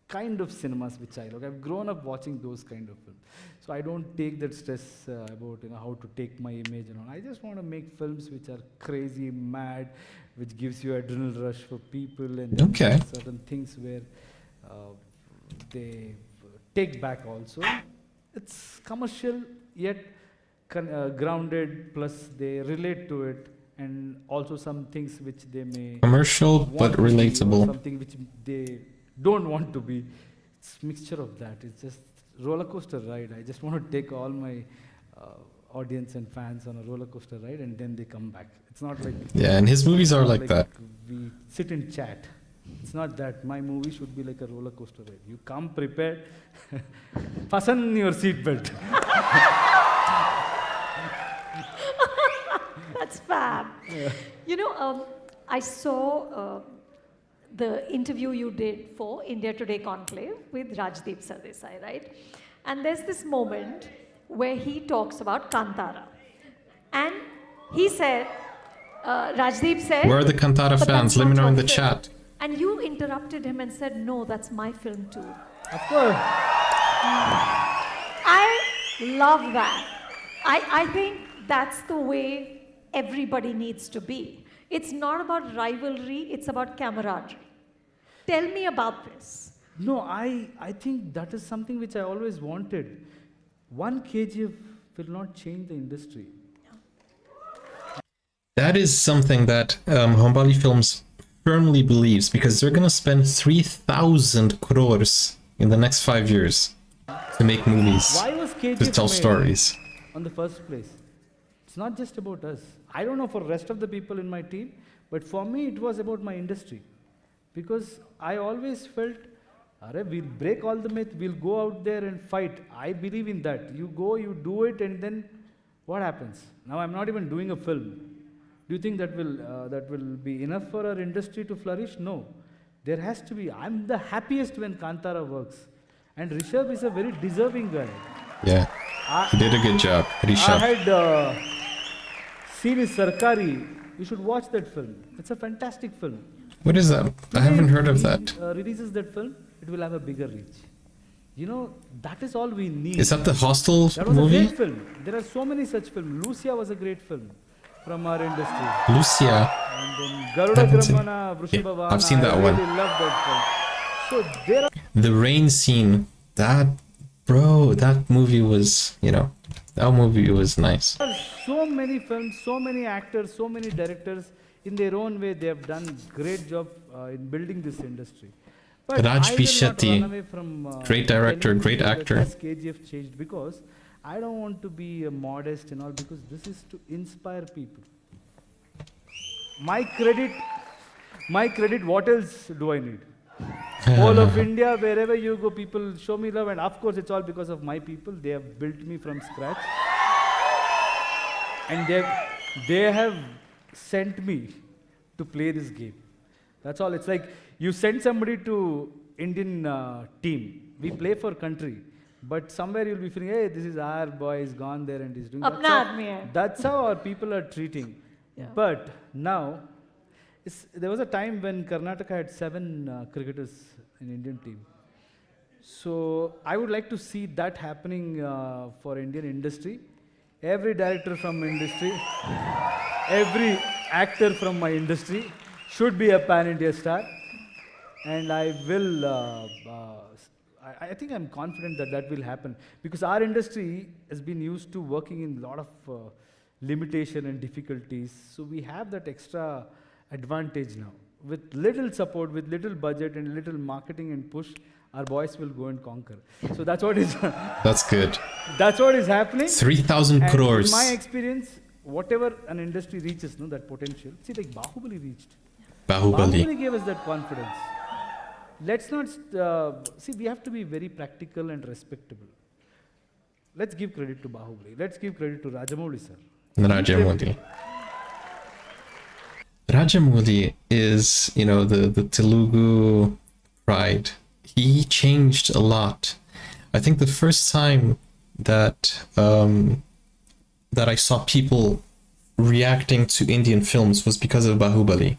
kind of cinemas which I look. I've grown up watching those kind of films, so I don't take that stress about how to take my image and all. I just want to make films which are crazy, mad, which gives you adrenaline rush for people, and Okay. certain things where they take back also. It's commercial yet grounded, plus they relate to it, and also some things which they may Commercial want but to be, or relatable. something which they don't want to be. It's mixture of that. It's just roller coaster ride. I just want to take all my audience and fans on a roller coaster ride, and then they come back. It's not like Yeah, and his movies are like that. we sit and chat. It's not that. My movie should be like a roller coaster ride. You come prepared, fasten your seatbelt. That's fab. I saw the interview you did for India Today Conclave with Rajdeep Sardesai, right? And there's this moment where he talks about Kantara. And he said, Rajdeep said, Where are the Kantara "But fans? that's Let me not know in your the film." chat. And you interrupted him and said, no, that's my film too. Of course. I love that. I think that's the way everybody needs to be. It's not about rivalry, it's about camaraderie. Tell me about this. No, I think that is something which I always wanted. One KGF will not change the industry. That is something that Hombali Films firmly believes, because they're going to spend 3,000 crores in the next 5 years to make movies, Why was KGF to tell made stories. on the first place? It's not just about us. I don't know for rest of the people in my team, but for me it was about my industry. Because I always felt, we'll break all the myth, we'll go out there and fight. I believe in that. You go, you do it, and then what happens? Now I'm not even doing a film. Do you think that will be enough for our industry to flourish? No. There has to be. I'm the happiest when Kantara works. And Rishabh is a very deserving guy. Yeah, he did a good job. I Rishabh. had seen his Sarkari. You should watch that film. It's a fantastic film. What is that? I haven't heard of that. Releases that film, it will have a bigger reach. That is all we need. Is that the Hostel That was movie? a great film. There are so many such films. Lucia was a great film from our industry. Lucia. And then Garuda Haven't seen- Gramana, Vrishabhavana. I've seen that I one. really love that film. So there are The rain scene. That movie was, that movie was nice. so many films, so many actors, so many directors. In their own way, they have done great job in building this industry. But Raj I B. will not Shetty, run away from, great director, telling great people that actor. yes, KGF changed, because I don't want to be modest and all, because this is to inspire people. My credit, what else do I need? All of India, wherever you go, people show me love, and of course it's all because of my people. They have built me from scratch. And they have sent me to play this game. That's all. It's like you send somebody to Indian team. We play for country. But somewhere you'll be feeling, hey, this is our boy, he's gone there and he's doing Apna aadmi hai. that's how our people are treating. Yeah. But now, There was a time when Karnataka had 7 cricketers in Indian team. So I would like to see that happening for Indian industry. Every director from industry, every actor from my industry should be a pan-India star. And I will, I think I'm confident that that will happen. Because our industry has been used to working in a lot of limitation and difficulties. So we have that extra advantage now. With little support, with little budget and little marketing and push, our boys will go and conquer. So that's what is That's good. that's what is happening. 3,000 And crores. in my experience, whatever an industry reaches, no, that potential. See, like Bahubali reached. Bahubali. Bahubali gave us that confidence. Let's not see. We have to be very practical and respectable. Let's give credit to Bahubali. Let's give credit to Rajamouli sir. Rajamouli. Rajamouli is, the Telugu pride. He changed a lot. I think the first time that that I saw people reacting to Indian films was because of Bahubali.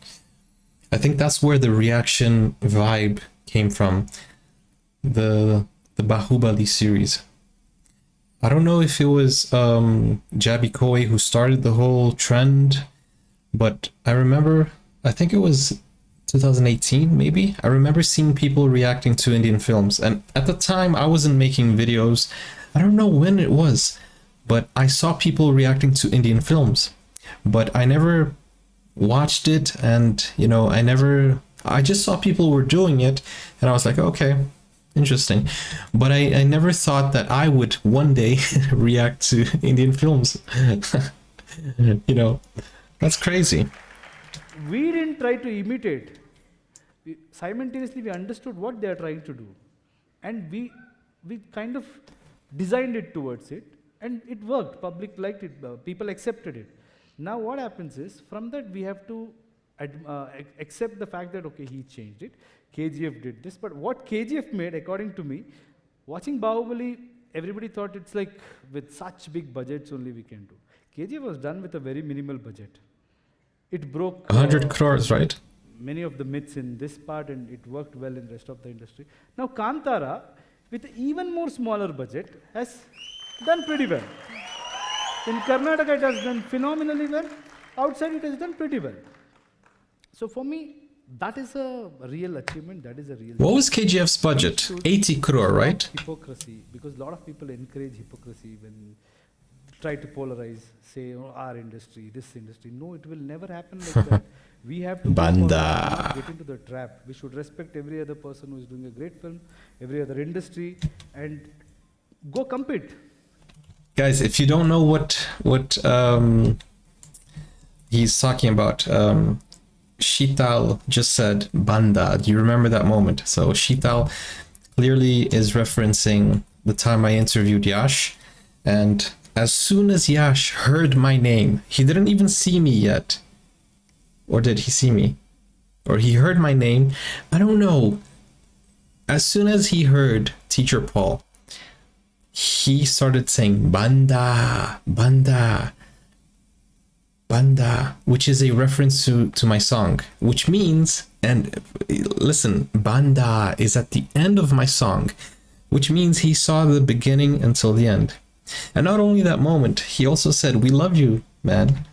I think that's where the reaction vibe came from. The Bahubali series. I don't know if it was Jabi Koi who started the whole trend, but I remember, I think it was 2018 maybe. I remember seeing people reacting to Indian films, and at the time I wasn't making videos. I don't know when it was, but I saw people reacting to Indian films, but I never watched it, and I just saw people were doing it, and I was like, okay, interesting. But I never thought that I would one day react to Indian films. That's crazy. We didn't try to imitate. Simultaneously, we understood what they are trying to do, and we kind of designed it towards it, and it worked. Public liked it. People accepted it. Now, what happens is, from that we have to accept the fact that okay, he changed it. KGF did this, but what KGF made, according to me, watching Bahubali, everybody thought it's like with such big budgets only we can do. KGF was done with a very minimal budget. It broke 100 crores, right? Many of the myths in this part, and it worked well in the rest of the industry. Now Kantara, with even more smaller budget, has done pretty well. In Karnataka it has done phenomenally well. Outside it has done pretty well. So for me, that is a real achievement, that is a real... What was KGF's budget? 80 crore, right? Hypocrisy, because a lot of people encourage hypocrisy when try to polarize, say, our industry, this industry. No, it will never happen like that. We have to Banda. get into the trap. We should respect every other person who is doing a great film, every other industry, and go compete. Guys, if you don't know what he's talking about, Shital just said Banda. Do you remember that moment? So Shital clearly is referencing the time I interviewed Yash, and as soon as Yash heard my name, he didn't even see me yet. Or did he see me? Or he heard my name? I don't know. As soon as he heard Teacher Paul, he started saying Banda, Banda, Banda, which is a reference to my song, which means, and listen, Banda is at the end of my song, which means he saw the beginning until the end. And not only that moment, he also said, we love you, man.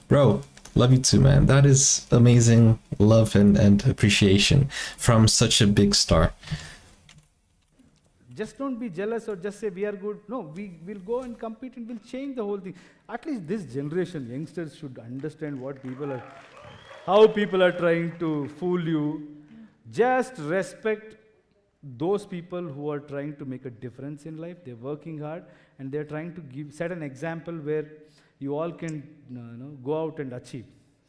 Bro, love you too, man. That is amazing love and appreciation from such a big star. Just don't be jealous or just say we are good. No, we will go and compete and we'll change the whole thing. At least this generation, youngsters should understand how people are trying to fool you. Just respect those people who are trying to make a difference in life. They're working hard and they're trying to set an example where you all can go out and achieve.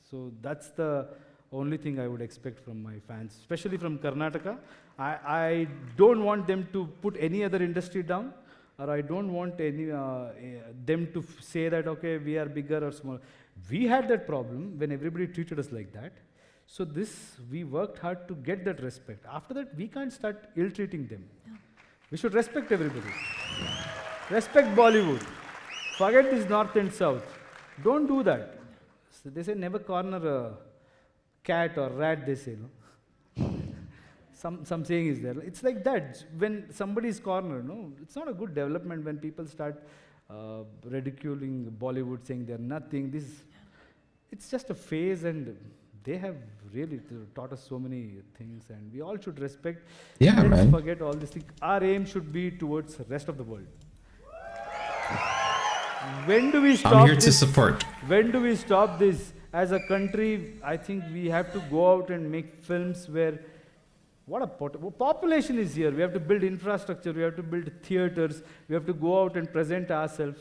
So that's the only thing I would expect from my fans, especially from Karnataka. I don't want them to put any other industry down, or I don't want them to say that, okay, we are bigger or smaller. We had that problem when everybody treated us like that. So we worked hard to get that respect. After that, we can't start ill-treating them. We should respect everybody. Respect Bollywood. Forget this north and south. Don't do that. So they say never corner a cat or rat, they say, no? Some saying is there. It's like that. When somebody is cornered, no, it's not a good development when people start ridiculing Bollywood, saying they're nothing. It's just a phase, and they have really taught us so many things, and we all should respect. Yeah, Let's man. forget all these things. Our aim should be towards the rest of the world. When do we stop I'm here this? to support. When do we stop this? As a country, I think we have to go out and make films where population is here. We have to build infrastructure. We have to build theaters. We have to go out and present ourselves,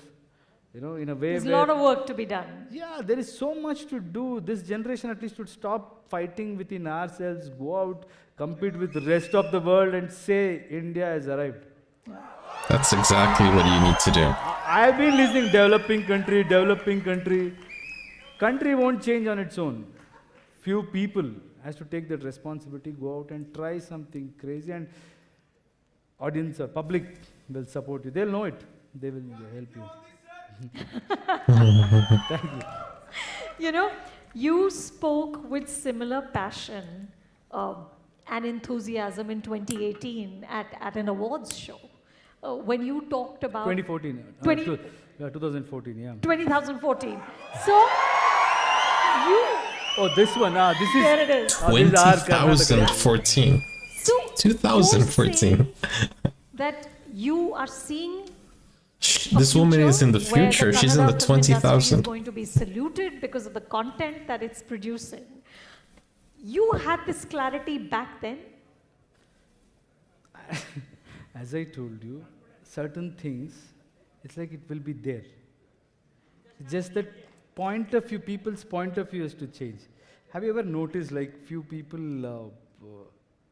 in a way. There's a lot of work to be done. Yeah, there is so much to do. This generation at least should stop fighting within ourselves, go out, compete with the rest of the world, and say India has arrived. That's exactly what you need to do. I've been listening, developing country. Country won't change on its own. Few people has to take that responsibility, go out and try something crazy, and audience or public will support you. They'll know it. They will help you. Thank you. You spoke with similar passion and enthusiasm in 2018 at an awards show. When you talked about 2014. 2014, yeah. 2014. So, Oh, this one. This is. there it is. This is our Kannada. 2014. So, 2014. you're saying that you are seeing a This woman is in the where future. She's in the Kannada film industry is 20,000. going to be saluted because of the content that it's producing. You had this clarity back then. As I told you, certain things, it's like it will be there. It's just that people's point of view has to change. Have you ever noticed, like, few people,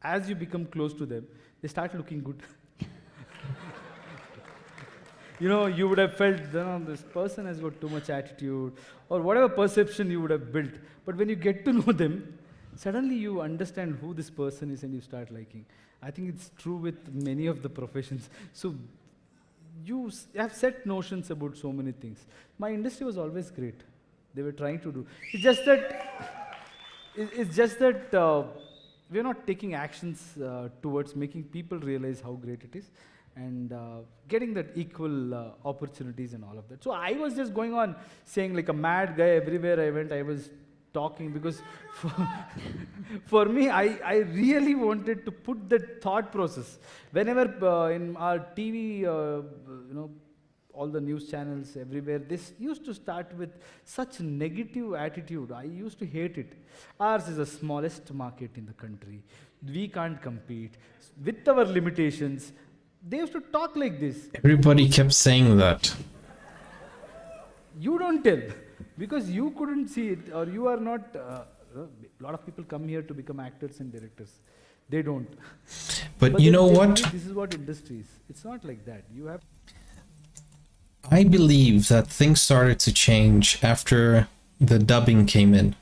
as you become close to them, they start looking good? You would have felt, this person has got too much attitude, or whatever perception you would have built. But when you get to know them, suddenly you understand who this person is and you start liking. I think it's true with many of the professions. So you have set notions about so many things. My industry was always great. They were trying to do. It's just that we're not taking actions towards making people realize how great it is, and getting that equal opportunities and all of that. So I was just going on saying like a mad guy everywhere I went. I was talking because for me, I really wanted to put that thought process. Whenever in our TV, all the news channels everywhere, this used to start with such negative attitude. I used to hate it. Ours is the smallest market in the country. We can't compete with our limitations. They used to talk like this. Everybody kept saying that. You don't tell, because you couldn't see it, or you are not. A lot of people come here to become actors and directors. They don't. But you know what? This is what industry is. It's not like that. You have. I believe that things started to change after the dubbing came in.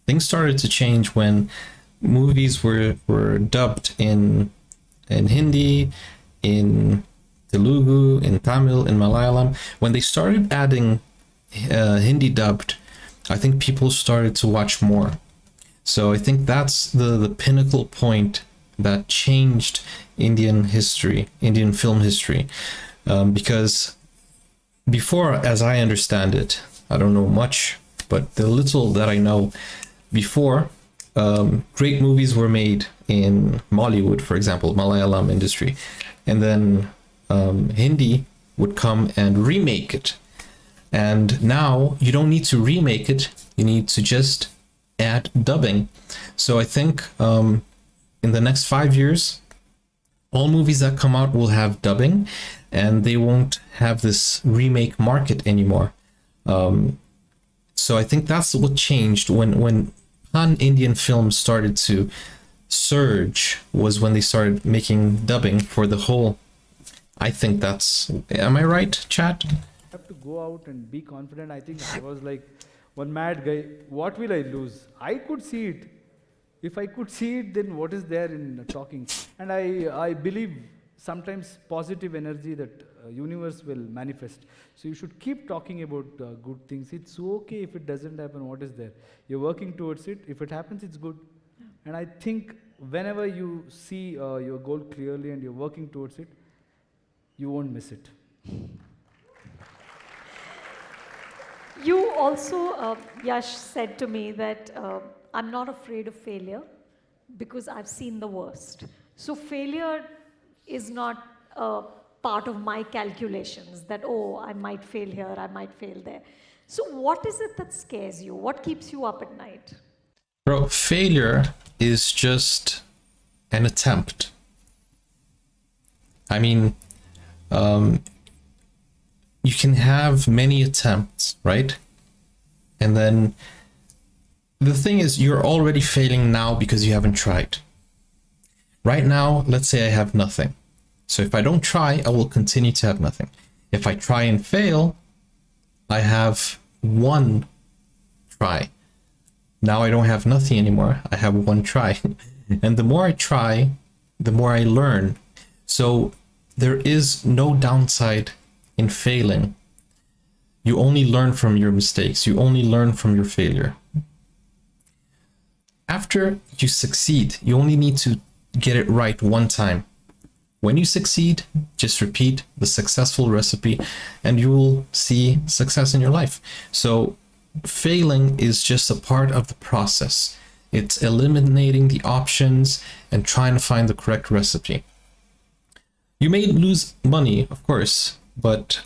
Things started to change when movies were dubbed in Hindi, in Telugu, in Tamil, in Malayalam. When they started adding Hindi dubbed, I think people started to watch more. So I think that's the pinnacle point that changed Indian film history. Because before, as I understand it, I don't know much, but the little that I know, before, great movies were made in Bollywood, for example, Malayalam industry, and then Hindi would come and remake it. And now you don't need to remake it, you need to just add dubbing. So I think in the next 5 years, all movies that come out will have dubbing, and they won't have this remake market anymore. So I think that's what changed when pan-Indian films started to surge, was when they started making dubbing for the whole. I think that's. Am I right, chat? Have to go out and be confident. I think I was like one mad guy. What will I lose? I could see it. If I could see it, then what is there in talking? And I believe sometimes positive energy that universe will manifest. So you should keep talking about good things. It's okay if it doesn't happen. What is there? You're working towards it. If it happens, it's good. And I think whenever you see your goal clearly and you're working towards it, you won't miss it. You also, Yash, said to me that I'm not afraid of failure because I've seen the worst. So failure is not part of my calculations that, oh, I might fail here, I might fail there. So what is it that scares you? What keeps you up at night? Bro, failure is just an attempt. I mean, you can have many attempts, right? And then the thing is, you're already failing now because you haven't tried. Right now, let's say I have nothing. So if I don't try, I will continue to have nothing. If I try and fail, I have one try. Now I don't have nothing anymore. I have one try. And the more I try, the more I learn. So there is no downside in failing. You only learn from your mistakes. You only learn from your failure. After you succeed, you only need to get it right one time. When you succeed, just repeat the successful recipe and you will see success in your life. So failing is just a part of the process. It's eliminating the options and trying to find the correct recipe. You may lose money, of course, but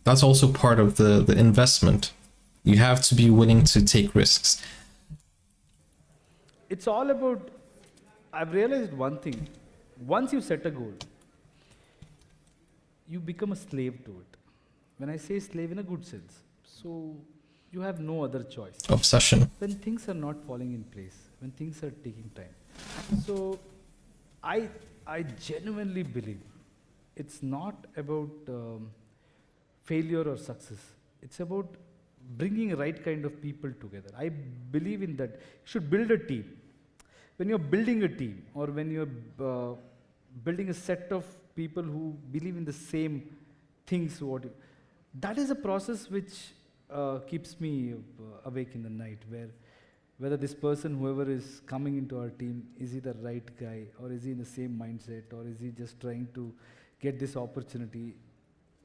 that's also part of the investment. You have to be willing to take risks. It's all about, I've realized one thing. Once you set a goal, you become a slave to it. When I say slave, in a good sense. So you have no other choice. Obsession. When things are not falling in place, when things are taking time. So I genuinely believe it's not about failure or success. It's about bringing right kind of people together. I believe in that. You should build a team. When you're building a team or when you're building a set of people who believe in the same things, that is a process which keeps me awake in the night, where whether this person, whoever is coming into our team, is he the right guy, or is he in the same mindset, or is he just trying to get this opportunity.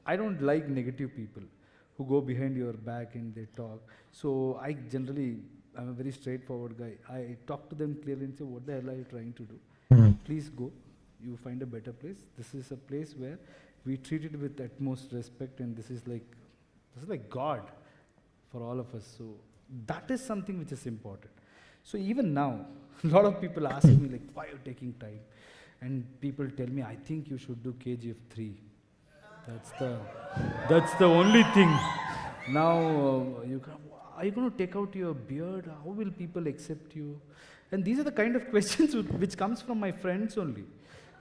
I don't like negative people who go behind your back and they talk. So I'm a very straightforward guy. I talk to them clearly and say, what the hell are you trying to do? Please go. You find a better place. This is a place where we treat it with utmost respect, and this is like God for all of us. So that is something which is important. So even now, a lot of people ask me like, why are you taking time? And people tell me, I think you should do KGF 3. That's the only thing. Now, are you going to take out your beard? How will people accept you? And these are the kind of questions which comes from my friends only.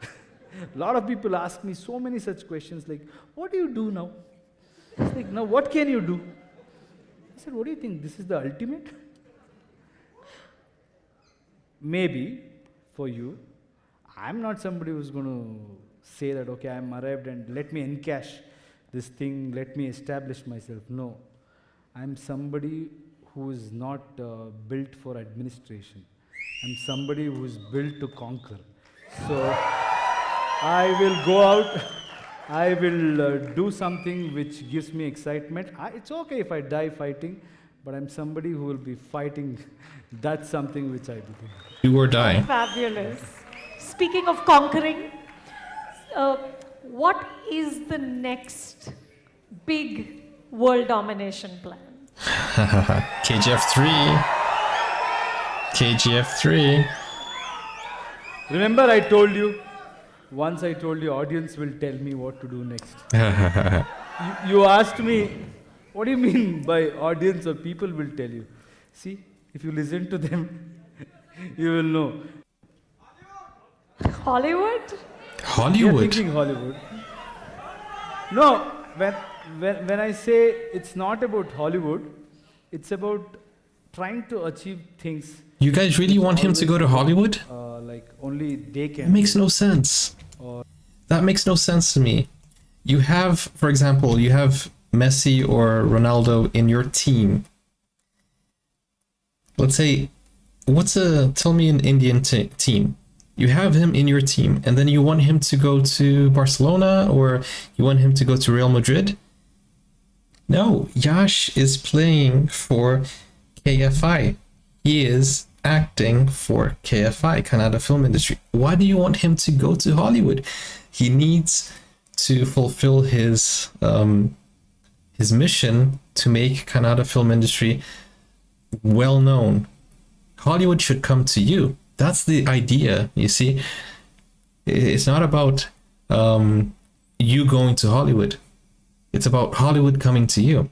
A lot of people ask me so many such questions like, what do you do now? It's like, now what can you do? I said, what do you think? This is the ultimate? Maybe for you. I'm not somebody who's going to say that, okay, I'm arrived and let me encash this thing, let me establish myself. No. I'm somebody who is not built for administration. I'm somebody who is built to conquer. So I will go out, I will do something which gives me excitement. It's okay if I die fighting, but I'm somebody who will be fighting. That's something which I believe. Do or die. Fabulous. Speaking of conquering, what is the next big world domination plan? KGF 3. KGF 3. Remember once I told you audience will tell me what to do next. You asked me, what do you mean by audience or people will tell you? See, if you listen to them, you will know. Hollywood? Hollywood? You're thinking Hollywood. No, when I say it's not about Hollywood, it's about trying to achieve things. You guys really want him to go to Hollywood? Like only they can. It makes no sense. That makes no sense to me. You have, for example, you have Messi or Ronaldo in your team. Let's say, tell me an Indian team. You have him in your team, and then you want him to go to Barcelona, or you want him to go to Real Madrid. No, Yash is playing for KFI. He is acting for KFI, Kannada film industry. Why do you want him to go to Hollywood? He needs to fulfill his mission to make Kannada film industry well known. Hollywood should come to you. That's the idea, you see. It's not about you going to Hollywood. It's about Hollywood coming to you.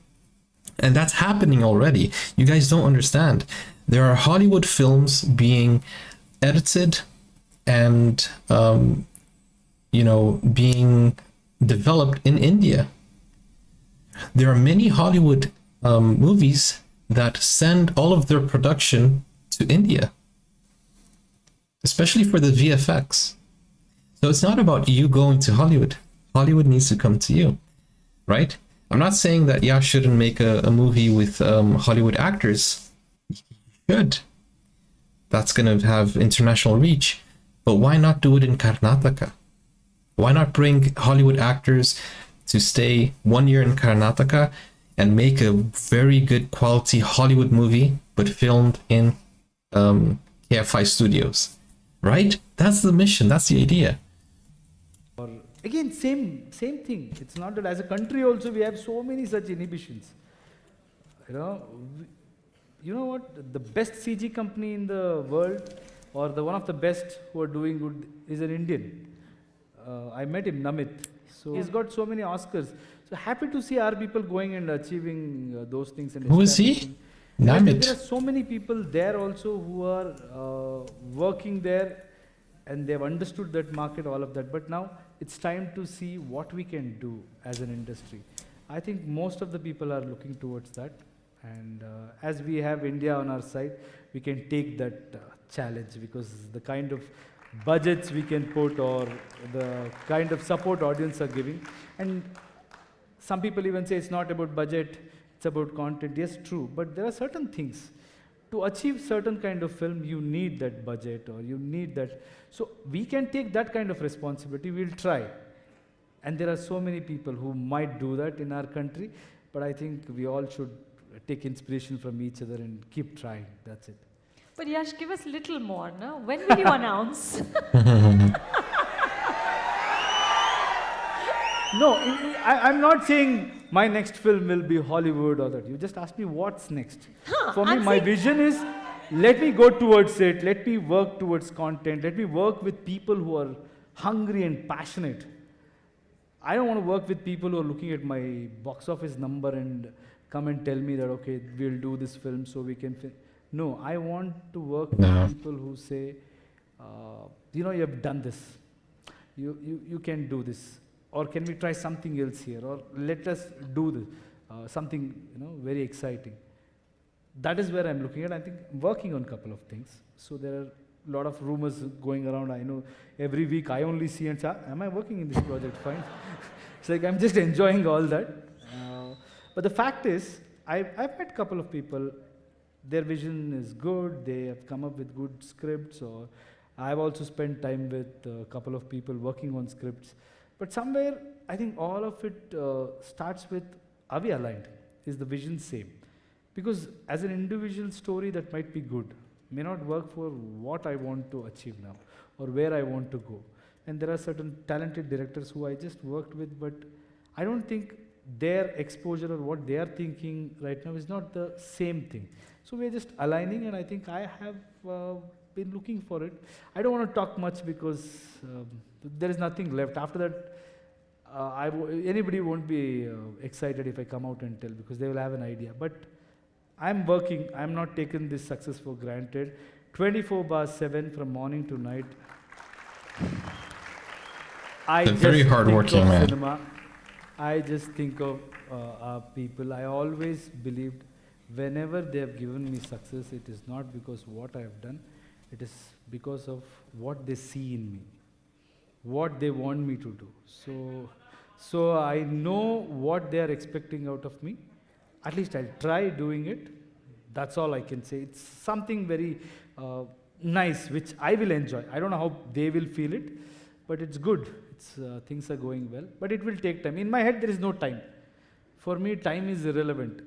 And that's happening already. You guys don't understand. There are Hollywood films being edited and, being developed in India. There are many Hollywood movies that send all of their production to India, especially for the VFX. So it's not about you going to Hollywood. Hollywood needs to come to you, right? I'm not saying that Yash shouldn't make a movie with Hollywood actors. He should. That's going to have international reach. But why not do it in Karnataka? Why not bring Hollywood actors to stay 1 year in Karnataka and make a very good quality Hollywood movie, but filmed in KFI studios, right? That's the mission. That's the idea. Or again, same thing. It's not that as a country also we have so many such inhibitions. You know what? The best CG company in the world, or the one of the best who are doing good, is an Indian. I met him, Namit. So he's got so many Oscars. So happy to see our people going and achieving those things. And who is he? Namit. There are so many people there also who are working there, and they've understood that market, all of that. But now it's time to see what we can do as an industry. I think most of the people are looking towards that. And as we have India on our side, we can take that challenge, because the kind of budgets we can put, or the kind of support audience are giving. And some people even say it's not about budget, it's about content. Yes, true, but there are certain things. To achieve certain kind of film, you need that budget, or you need that. So we can take that kind of responsibility, we'll try. And there are so many people who might do that in our country, but I think we all should take inspiration from each other and keep trying, that's it. But Yash, give us a little more, no? When will you announce? No, I'm not saying my next film will be Hollywood or that. You just asked me what's next. For me, my vision is, let me go towards it, let me work towards content, let me work with people who are hungry and passionate. I don't want to work with people who are looking at my box office number and come and tell me that, okay, we'll do this film so we can... No, I want to work with people who say, you have done this. You can do this. Or can we try something else here? Or let us do this, something very exciting. That is where I'm looking at. I think I'm working on a couple of things. So there are a lot of rumors going around. I know every week I only see and say, am I working in this project? Fine. It's like I'm just enjoying all that. But the fact is, I've met a couple of people. Their vision is good. They have come up with good scripts. Or I've also spent time with a couple of people working on scripts. But somewhere, I think all of it starts with, are we aligned? Is the vision same? Because as an individual story, that might be good, may not work for what I want to achieve now, or where I want to go. And there are certain talented directors who I just worked with, but I don't think their exposure or what they are thinking right now is not the same thing. So we're just aligning, and I think I have been looking for it. I don't want to talk much because there is nothing left. After that, anybody won't be excited if I come out and tell, because they will have an idea. But I'm working. I'm not taking this success for granted. 24/7 from morning to night. A very hardworking man. Cinema. I just think of our people. I always believed whenever they have given me success, it is not because what I have done, it is because of what they see in me, what they want me to do. So So I know what they are expecting out of me. At least I'll try doing it. That's all I can say. It's something very nice, which I will enjoy. I don't know how they will feel it, but it's good. Things are going well, but it will take time. In my head, there is no time. For me, time is irrelevant.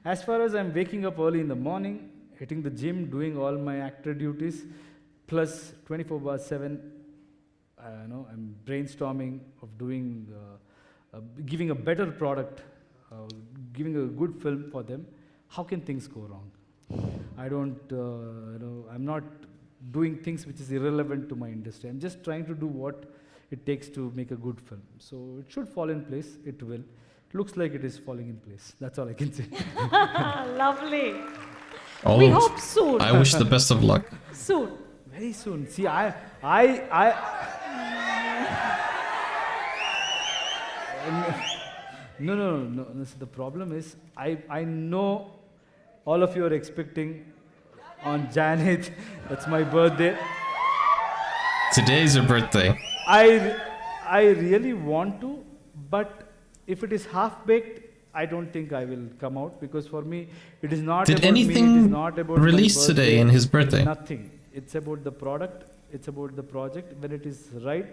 As far as I'm waking up early in the morning, hitting the gym, doing all my actor duties, plus 24/7, I'm brainstorming of doing, giving a better product, giving a good film for them. How can things go wrong? I don't, I'm not doing things which is irrelevant to my industry. I'm just trying to do what it takes to make a good film. So it should fall in place. It will. Looks like it is falling in place. That's all I can say. Lovely. Oh, We hope soon. I wish the best of luck. Soon. Very soon. See, No. So the problem is, I know all of you are expecting on Jan 8th. That's my birthday. Today's your birthday. I really want to, but if it is half-baked, I don't think I will come out, because for me, it is not Did about me, it is anything not about release my today birthday, in his birthday? Nothing. It's about the product, it's about the project. When it is right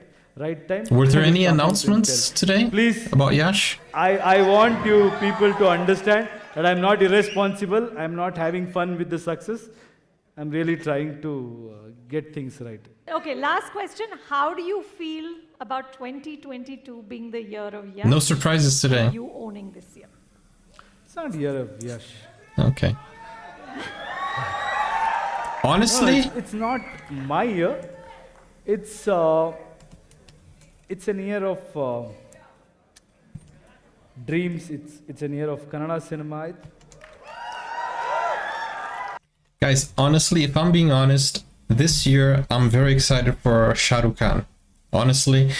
time. Were there I will any come out and announcements tell. today Please, about Yash? I want you people to understand that I'm not irresponsible. I'm not having fun with the success. I'm really trying to get things right. Okay, last question. How do you feel about 2022 being the year of Yash? No surprises today. You owning this year. It's not year of Yash. Okay. No, Honestly, it's not my year. It's an year of dreams. It's an year of Kannada cinema. guys, honestly, if I'm being honest, this year I'm very excited for Shah Rukh Khan. Honestly,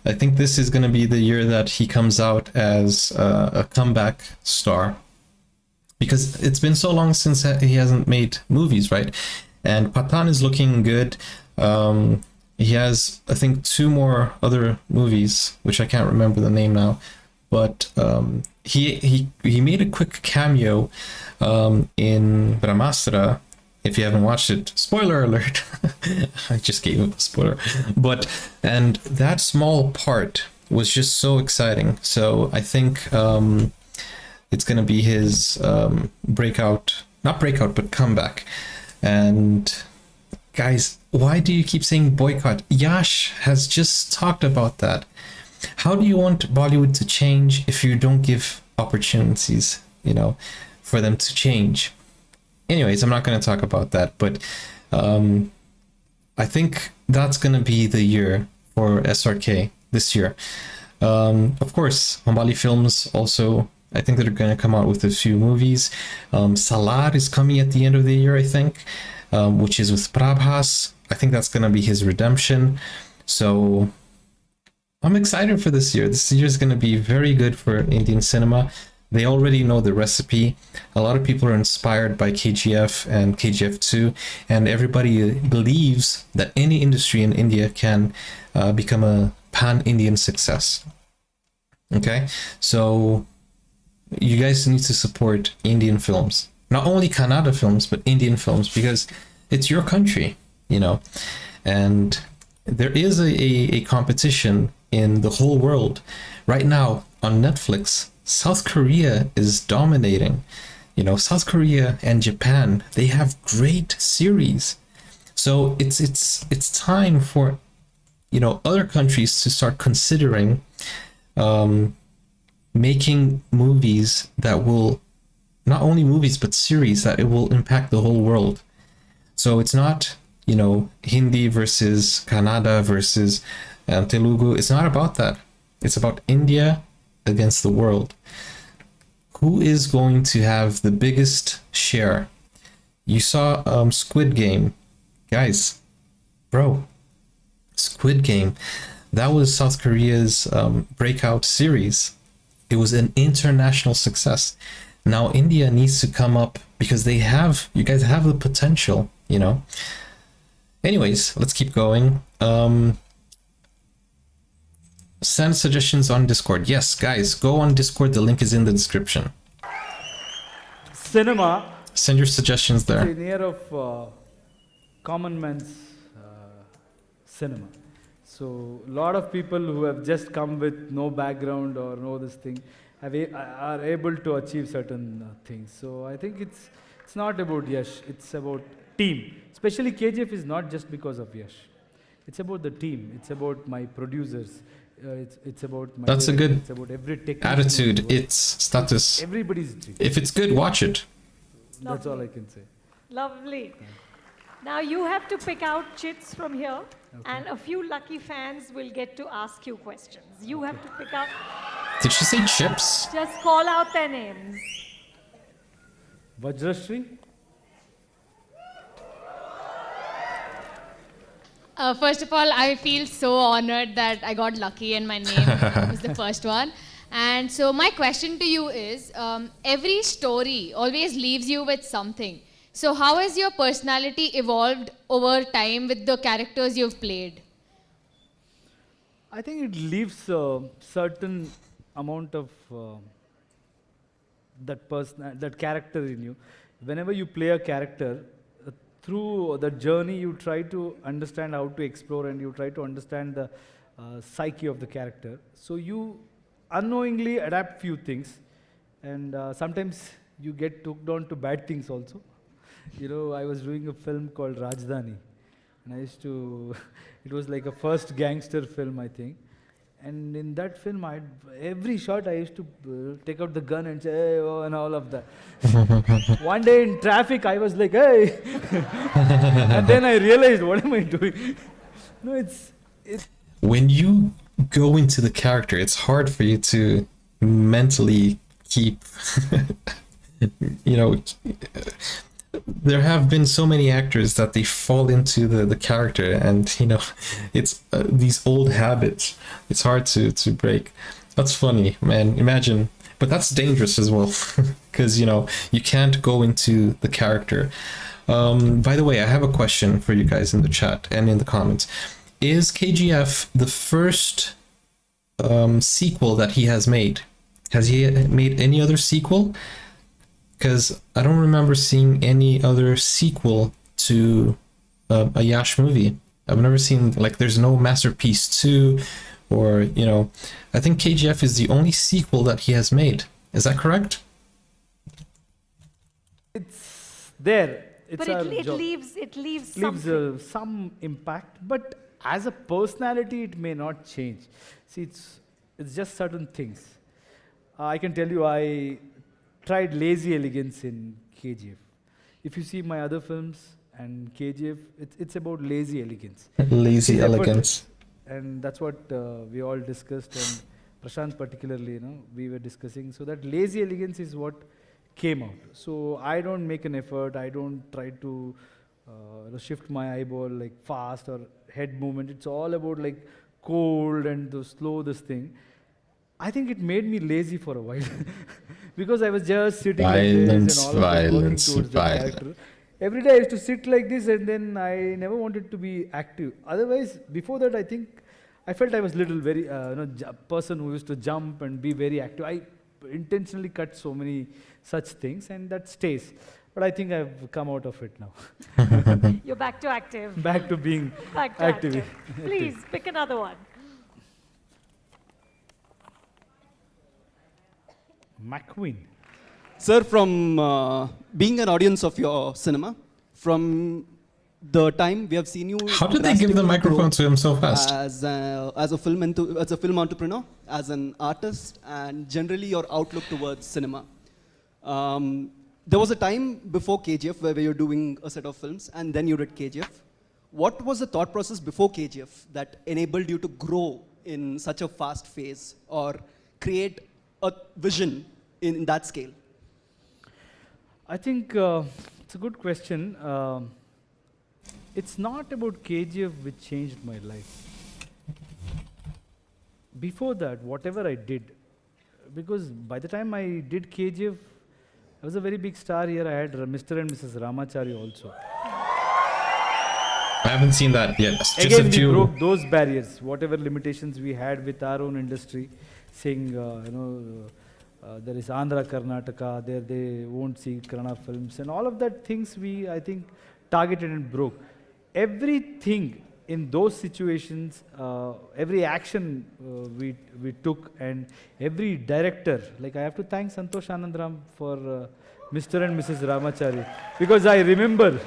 I think this is going to be the year that he comes out as a comeback star. Because it's been so long since he hasn't made movies, right? And Pathan is looking good. He has, I think, 2 more other movies, which I can't remember the name now. But he made a quick cameo in Brahmastra. If you haven't watched it, spoiler alert. I just gave him a spoiler. And that small part was just so exciting. So I think it's going to be his not breakout, but comeback. And guys, why do you keep saying boycott? Yash has just talked about that. How do you want Bollywood to change if you don't give opportunities, for them to change? Anyways, I'm not going to talk about that, but I think that's going to be the year for SRK this year. Of course, Hambali Films also, I think they're going to come out with a few movies. Salar is coming at the end of the year, I think, which is with Prabhas. I think that's going to be his redemption. So I'm excited for this year. This year is going to be very good for Indian cinema. They already know the recipe. A lot of people are inspired by KGF and KGF 2, and everybody believes that any industry in India can become a pan-Indian success. Okay, so you guys need to support Indian films, not only Kannada films, but Indian films, because it's your country, and there is a competition in the whole world right now on Netflix. South Korea is dominating. South Korea and Japan, they have great series. So it's time for other countries to start considering making movies that will, not only movies but series that it will impact the whole world. So it's not Hindi versus Kannada versus Telugu. It's not about that. It's about India against the world. Who is going to have the biggest share? You saw Squid Game. Guys, Squid Game, that was South Korea's breakout series. It was an international success. Now India needs to come up, because you guys have the potential, Anyways, let's keep going. send suggestions on Discord. Yes, guys, go on Discord. The link is in the description. Cinema. Send your suggestions there. It's near of common man's cinema. So a lot of people who have just come with no background or no this thing are able to achieve certain things. So I think it's not about Yash, it's about team. Especially KGF is not just because of Yash. It's about the team. It's about my producers. It's about my. That's a good it's about every attitude. It's status. Everybody's dream. If it's good, watch it. That's all I can say. Lovely. Now you have to pick out chits from here, and a few lucky fans will get to ask you questions. You have to pick out. Did she say chips? Just call out their names. Vajrashri? First of all, I feel so honored that I got lucky and my name was the first one. And so my question to you is, every story always leaves you with something. So how has your personality evolved over time with the characters you've played? I think it leaves a certain amount of that character in you. Whenever you play a character, through the journey you try to understand how to explore and you try to understand the psyche of the character. So you unknowingly adapt few things, and sometimes you get hooked on to bad things also. You know, I was doing a film called Rajdhani, and I used to, it was like a first gangster film, I think. And in that film, every shot I used to take out the gun and say, hey, oh, and all of that. One day in traffic, I was like, hey. And then I realized, what am I doing? No, it's. When you go into the character, it's hard for you to mentally keep, you know, there have been so many actors that they fall into the character, and you know, it's these old habits. It's hard to break. That's funny, man. Imagine, but that's dangerous as well, because you know you can't go into the character. By the way, I have a question for you guys in the chat and in the comments. Is KGF the first sequel that he has made? Has he made any other sequel? Because I don't remember seeing any other sequel to a Yash movie. I've never seen, like, there's no Masterpiece 2, or, you know, I think KGF is the only sequel that he has made. Is that correct? It's there. It's But it leaves something. Some impact, but as a personality, it may not change. See, it's just certain things. I can tell you, I tried lazy elegance in KGF. If you see my other films and KGF, it's about lazy elegance. Lazy elegance. And that's what we all discussed, and Prashanth particularly, you know, we were discussing. So that lazy elegance is what came out. So I don't make an effort. I don't try to shift my eyeball like fast or head movement. It's all about like cold and the slow this thing. I think it made me lazy for a while because I was just sitting like this and all of working towards the character. Every day I used to sit like this, and then I never wanted to be active. Otherwise, before that, I think I felt I was little very person who used to jump and be very active. I intentionally cut so many such things, and that stays. But I think I've come out of it now. You're back to active. Back to being Back to active. Please pick another one. McQueen. Sir, from being an audience of your cinema, from the time we have seen you. How did they give the microphone to him so fast? As a film entrepreneur, as an artist, and generally your outlook towards cinema. There was a time before KGF where you were doing a set of films, and then you did KGF. What was the thought process before KGF that enabled you to grow in such a fast phase or create a vision in that scale? I think it's a good question. It's not about KGF which changed my life. Before that, whatever I did, because by the time I did KGF, I was a very big star here. I had Mr. and Mrs. Ramachari also. I haven't seen that yet. Just Again, a we few. broke those barriers, whatever limitations we had with our own industry, saying, there is Andhra, Karnataka, there they won't see Kannada films, and all of that things we, I think, targeted and broke. Everything in those situations, every action we took, and every director, like I have to thank Santosh Anandram for Mr. and Mrs. Ramachari, because I remember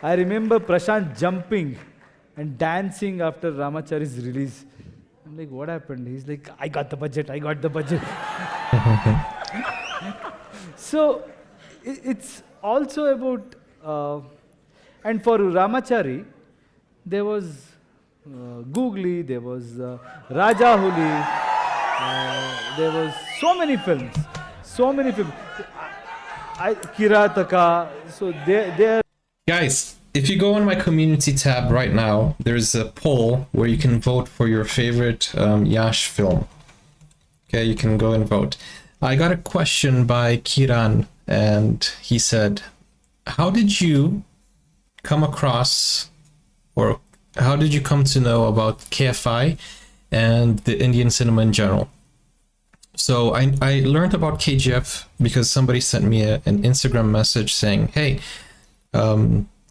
Prashanth jumping and dancing after Ramachari's release. I'm like, what happened? He's like, I got the budget. So it's also about, and for Ramachari, there was Googly, there was Rajahuli, there was so many films. Kirataka, so they Guys, if you go on my community tab right now, there's a poll where you can vote for your favorite Yash film. Okay, you can go and vote. I got a question by Kiran, and he said, how did you come across, or how did you come to know about KFI and the Indian cinema in general? So I learned about KGF because somebody sent me an Instagram message saying, hey,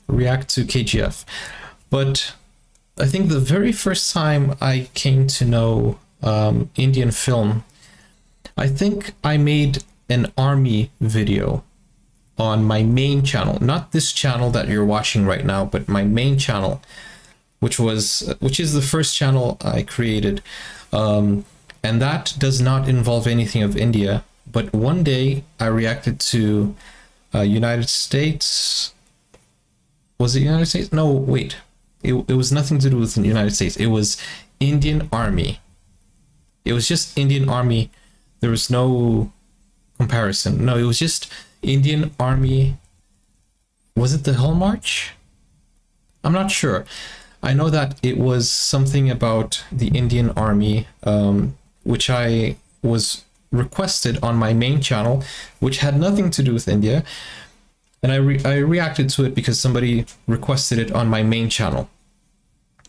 react to KGF. But I think the very first time I came to know Indian film, I think I made an army video on my main channel, not this channel that you're watching right now, but my main channel, which is the first channel I created. And that does not involve anything of India. But one day I reacted to United States. Was it United States? No, wait. It was nothing to do with the United States. It was Indian Army. It was just Indian Army. There was no comparison. No, it was just Indian Army. Was it the Hell March? I'm not sure. I know that it was something about the Indian Army, which I was requested on my main channel, which had nothing to do with India. And I reacted to it because somebody requested it on my main channel.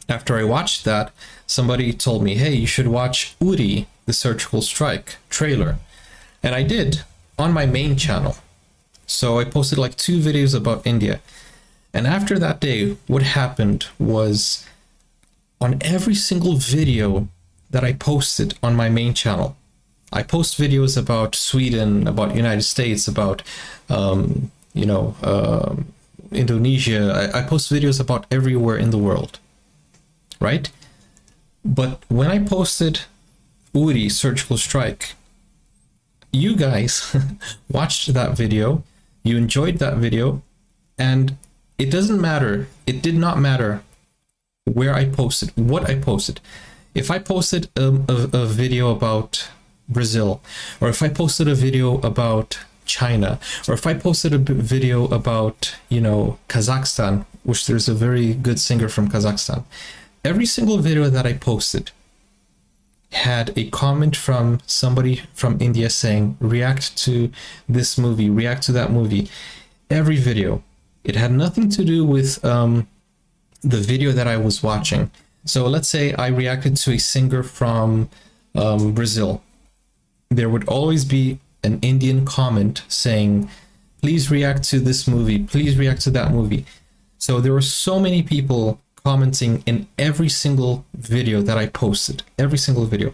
After I watched that, somebody told me, hey, you should watch Uri, the Surgical Strike trailer. And I did on my main channel. So I posted like 2 videos about India. And after that day, what happened was on every single video that I posted on my main channel, I post videos about Sweden, about United States, about, Indonesia. I post videos about everywhere in the world, right? But when I posted Uri, Surgical Strike, you guys watched that video, you enjoyed that video, and it doesn't matter. It did not matter where I posted, what I posted. If I posted a video about Brazil, or if I posted a video about China, or if I posted a video about, Kazakhstan, which there's a very good singer from Kazakhstan, every single video that I posted had a comment from somebody from India saying, react to this movie, react to that movie. Every video. It had nothing to do with the video that I was watching. So let's say I reacted to a singer from Brazil. There would always be an Indian comment saying, please react to this movie, please react to that movie. So there were so many people commenting in every single video that I posted, every single video,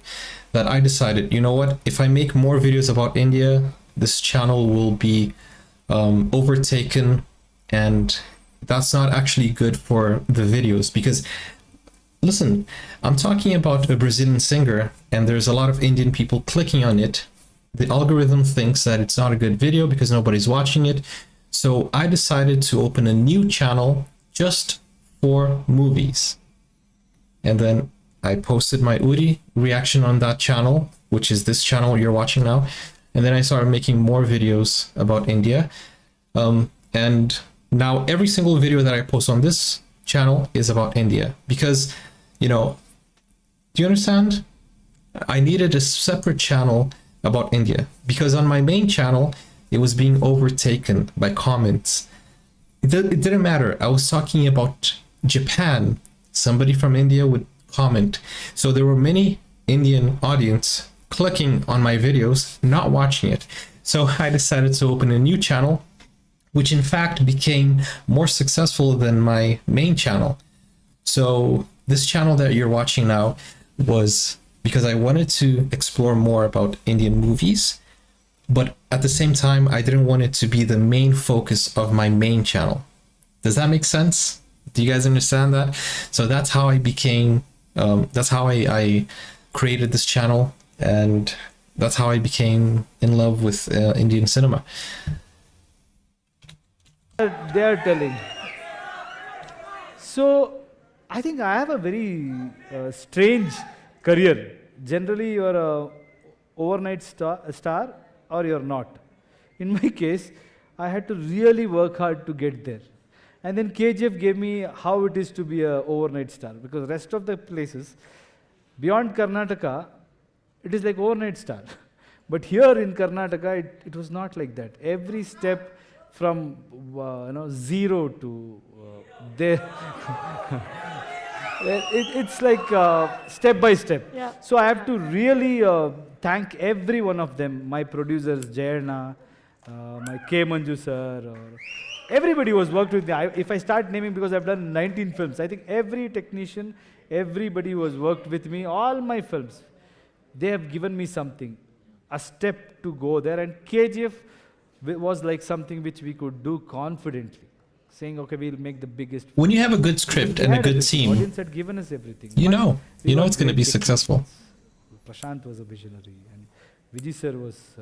that I decided, you know what, if I make more videos about India, this channel will be overtaken, and that's not actually good for the videos. Because listen, I'm talking about a Brazilian singer, and there's a lot of Indian people clicking on it. The algorithm thinks that it's not a good video because nobody's watching it. So I decided to open a new channel just for movies. And then I posted my Uri reaction on that channel, which is this channel you're watching now. And then I started making more videos about India. And now every single video that I post on this channel is about India. Because, do you understand? I needed a separate channel about India. Because on my main channel, it was being overtaken by comments. It didn't matter. I was talking about Japan, somebody from India would comment. So there were many Indian audience clicking on my videos, not watching it. So I decided to open a new channel, which in fact became more successful than my main channel. So this channel that you're watching now was because I wanted to explore more about Indian movies, but at the same time, I didn't want it to be the main focus of my main channel. Does that make sense? Do you guys understand that? So that's how I became, that's how I created this channel, and that's how I became in love with Indian cinema. They are telling. So, I think I have a very strange career. Generally, you're a overnight star or you're not. In my case, I had to really work hard to get there. And then KGF gave me how it is to be a overnight star, because rest of the places, beyond Karnataka, it is like overnight star. But here in Karnataka, it was not like that. Every step from zero to there, it's like step by step. Yeah. So I have to really thank every one of them, my producers, Jayana, my K. Manju sir, or everybody who has worked with me. If I start naming, because I've done 19 films, I think every technician, everybody who has worked with me, all my films, they have given me something, a step to go there. And KGF was like something which we could do confidently, saying, okay, we'll make the biggest. When you have a good script and a good team, the audience had given us everything. you know We it's going to be successful. Prashanth was a visionary, and Vijay sir was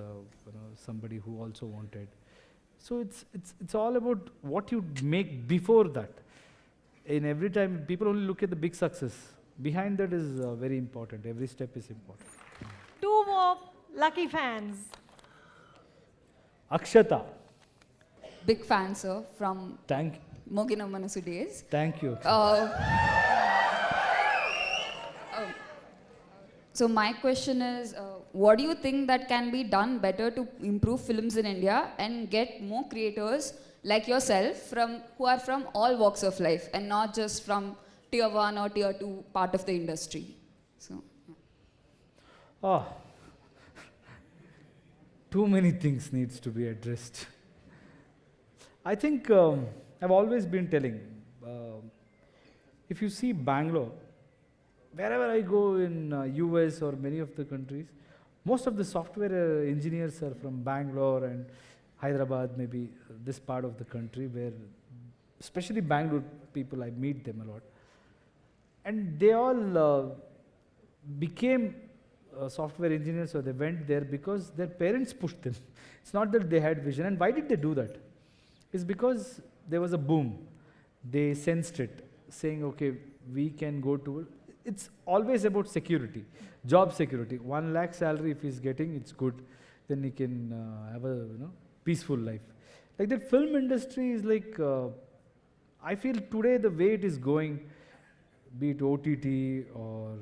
somebody who also wanted. So it's all about what you make before that. In every time, people only look at the big success. Behind that is very important. Every step is important. 2 more lucky fans. Akshata, Big fan, sir, from thank Mogina Manasu days. you. So my question is, what do you think that can be done better to improve films in India and get more creators like yourself who are from all walks of life and not just from tier 1 or tier 2 part of the industry? So, Too many things needs to be addressed. I think I've always been telling, if you see Bangalore, wherever I go in US or many of the countries, most of the software engineers are from Bangalore and Hyderabad, maybe this part of the country, where especially Bangalore people, I meet them a lot. And they all became software engineers, or they went there because their parents pushed them. It's not that they had vision. And why did they do that? It's because there was a boom. They sensed it, saying, okay, we can go to. It's always about security, job security. 1 lakh salary if he's getting, it's good. Then he can have a peaceful life. Like that film industry is like, I feel today the way it is going, be it OTT or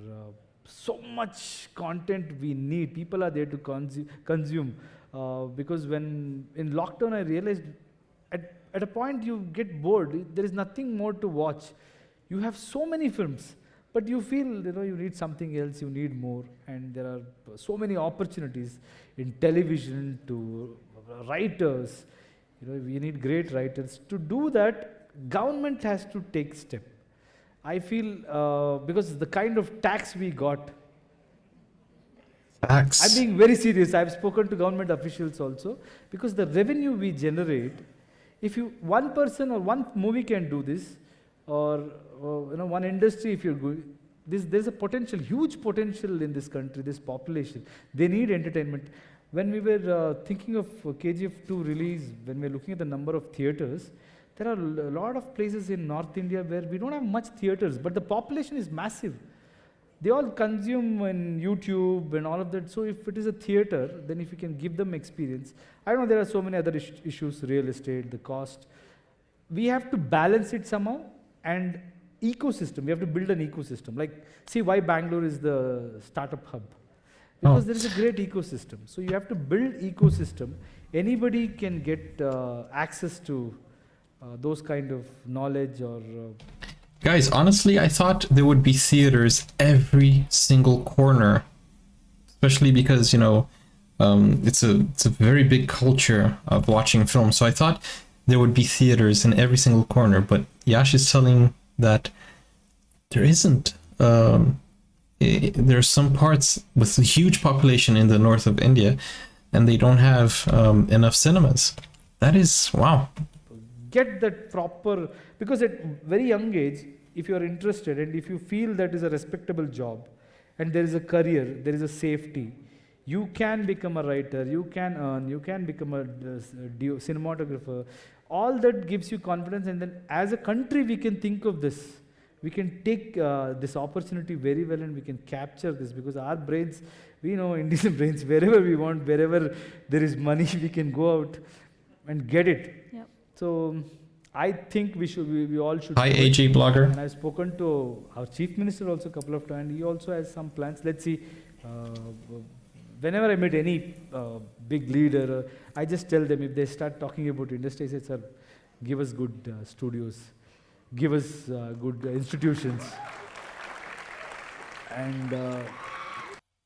so much content we need. People are there to consume. Because when in lockdown I realized at a point you get bored. There is nothing more to watch. You have so many films, but you feel you need something else. You need more, and there are so many opportunities in television to writers. We need great writers. To do that, government has to take step. I feel because the kind of tax we got. Facts. I'm being very serious. I've spoken to government officials also, because the revenue we generate, if one person or one movie can do this, or one industry, if you're good, there's a potential, huge potential in this country, this population. They need entertainment. When we were thinking of KGF 2 release, when we're looking at the number of theaters, there are a lot of places in North India where we don't have much theaters, but the population is massive. They all consume in YouTube and all of that. So if it is a theater, then if you can give them experience. I know there are so many other issues, real estate, the cost. We have to balance it somehow, and ecosystem. We have to build an ecosystem. Like, see why Bangalore is the startup hub. Because there is a great ecosystem. So you have to build ecosystem. Anybody can get access to those kind of knowledge or Guys, honestly, I thought there would be theaters every single corner, especially because, it's a very big culture of watching films. So I thought there would be theaters in every single corner, but Yash is telling that there isn't. There's some parts with a huge population in the north of India, and they don't have enough cinemas. That is, wow. Get that proper, because at very young age, if you are interested and if you feel that is a respectable job and there is a career, there is a safety, you can become a writer, you can earn, you can become a cinematographer. All that gives you confidence, and then as a country we can think of this. We can take this opportunity very well and we can capture this, because our brains, we know Indian brains, wherever we want, wherever there is money, we can go out and get it. Yep. So I think we all should. Hi, AJ Blogger. And I've spoken to our chief minister also a couple of times. He also has some plans. Let's see. Whenever I meet any big leader, I just tell them, if they start talking about industry, I say, sir, give us good studios, give us good institutions. And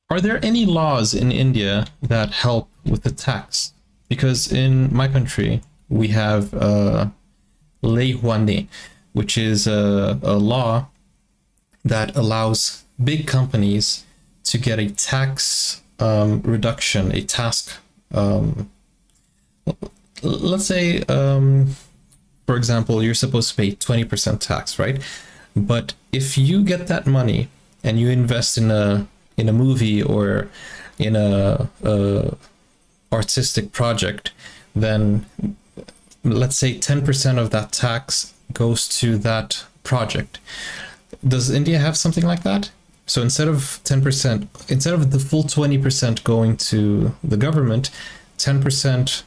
Are there any laws in India that help with the tax? Because in my country, we have Lei Huane, which is a law that allows big companies to get a tax reduction, a task. Let's say, for example, you're supposed to pay 20% tax, right? But if you get that money and you invest in a movie or in a artistic project, then let's say 10% of that tax goes to that project. Does India have something like that? So instead of 10%, instead of the full 20% going to the government, 10%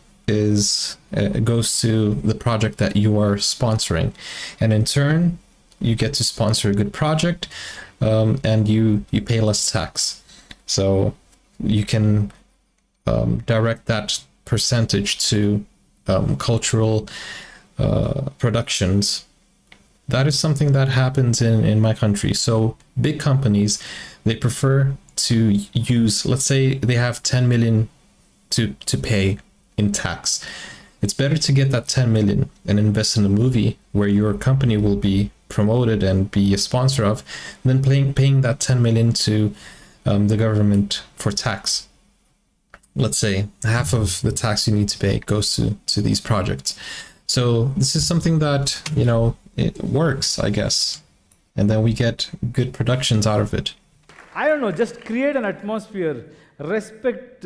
goes to the project that you are sponsoring, and in turn you get to sponsor a good project, and you pay less tax. So you can direct that percentage to cultural productions. That is something that happens in my country. So big companies, they prefer to use, let's say they have 10 million to pay in tax. It's better to get that 10 million and invest in a movie where your company will be promoted and be a sponsor of, than paying that 10 million to the government for tax. Let's say half of the tax you need to pay goes to these projects. So this is something that, it works, I guess. And then we get good productions out of it. I don't know, just create an atmosphere, respect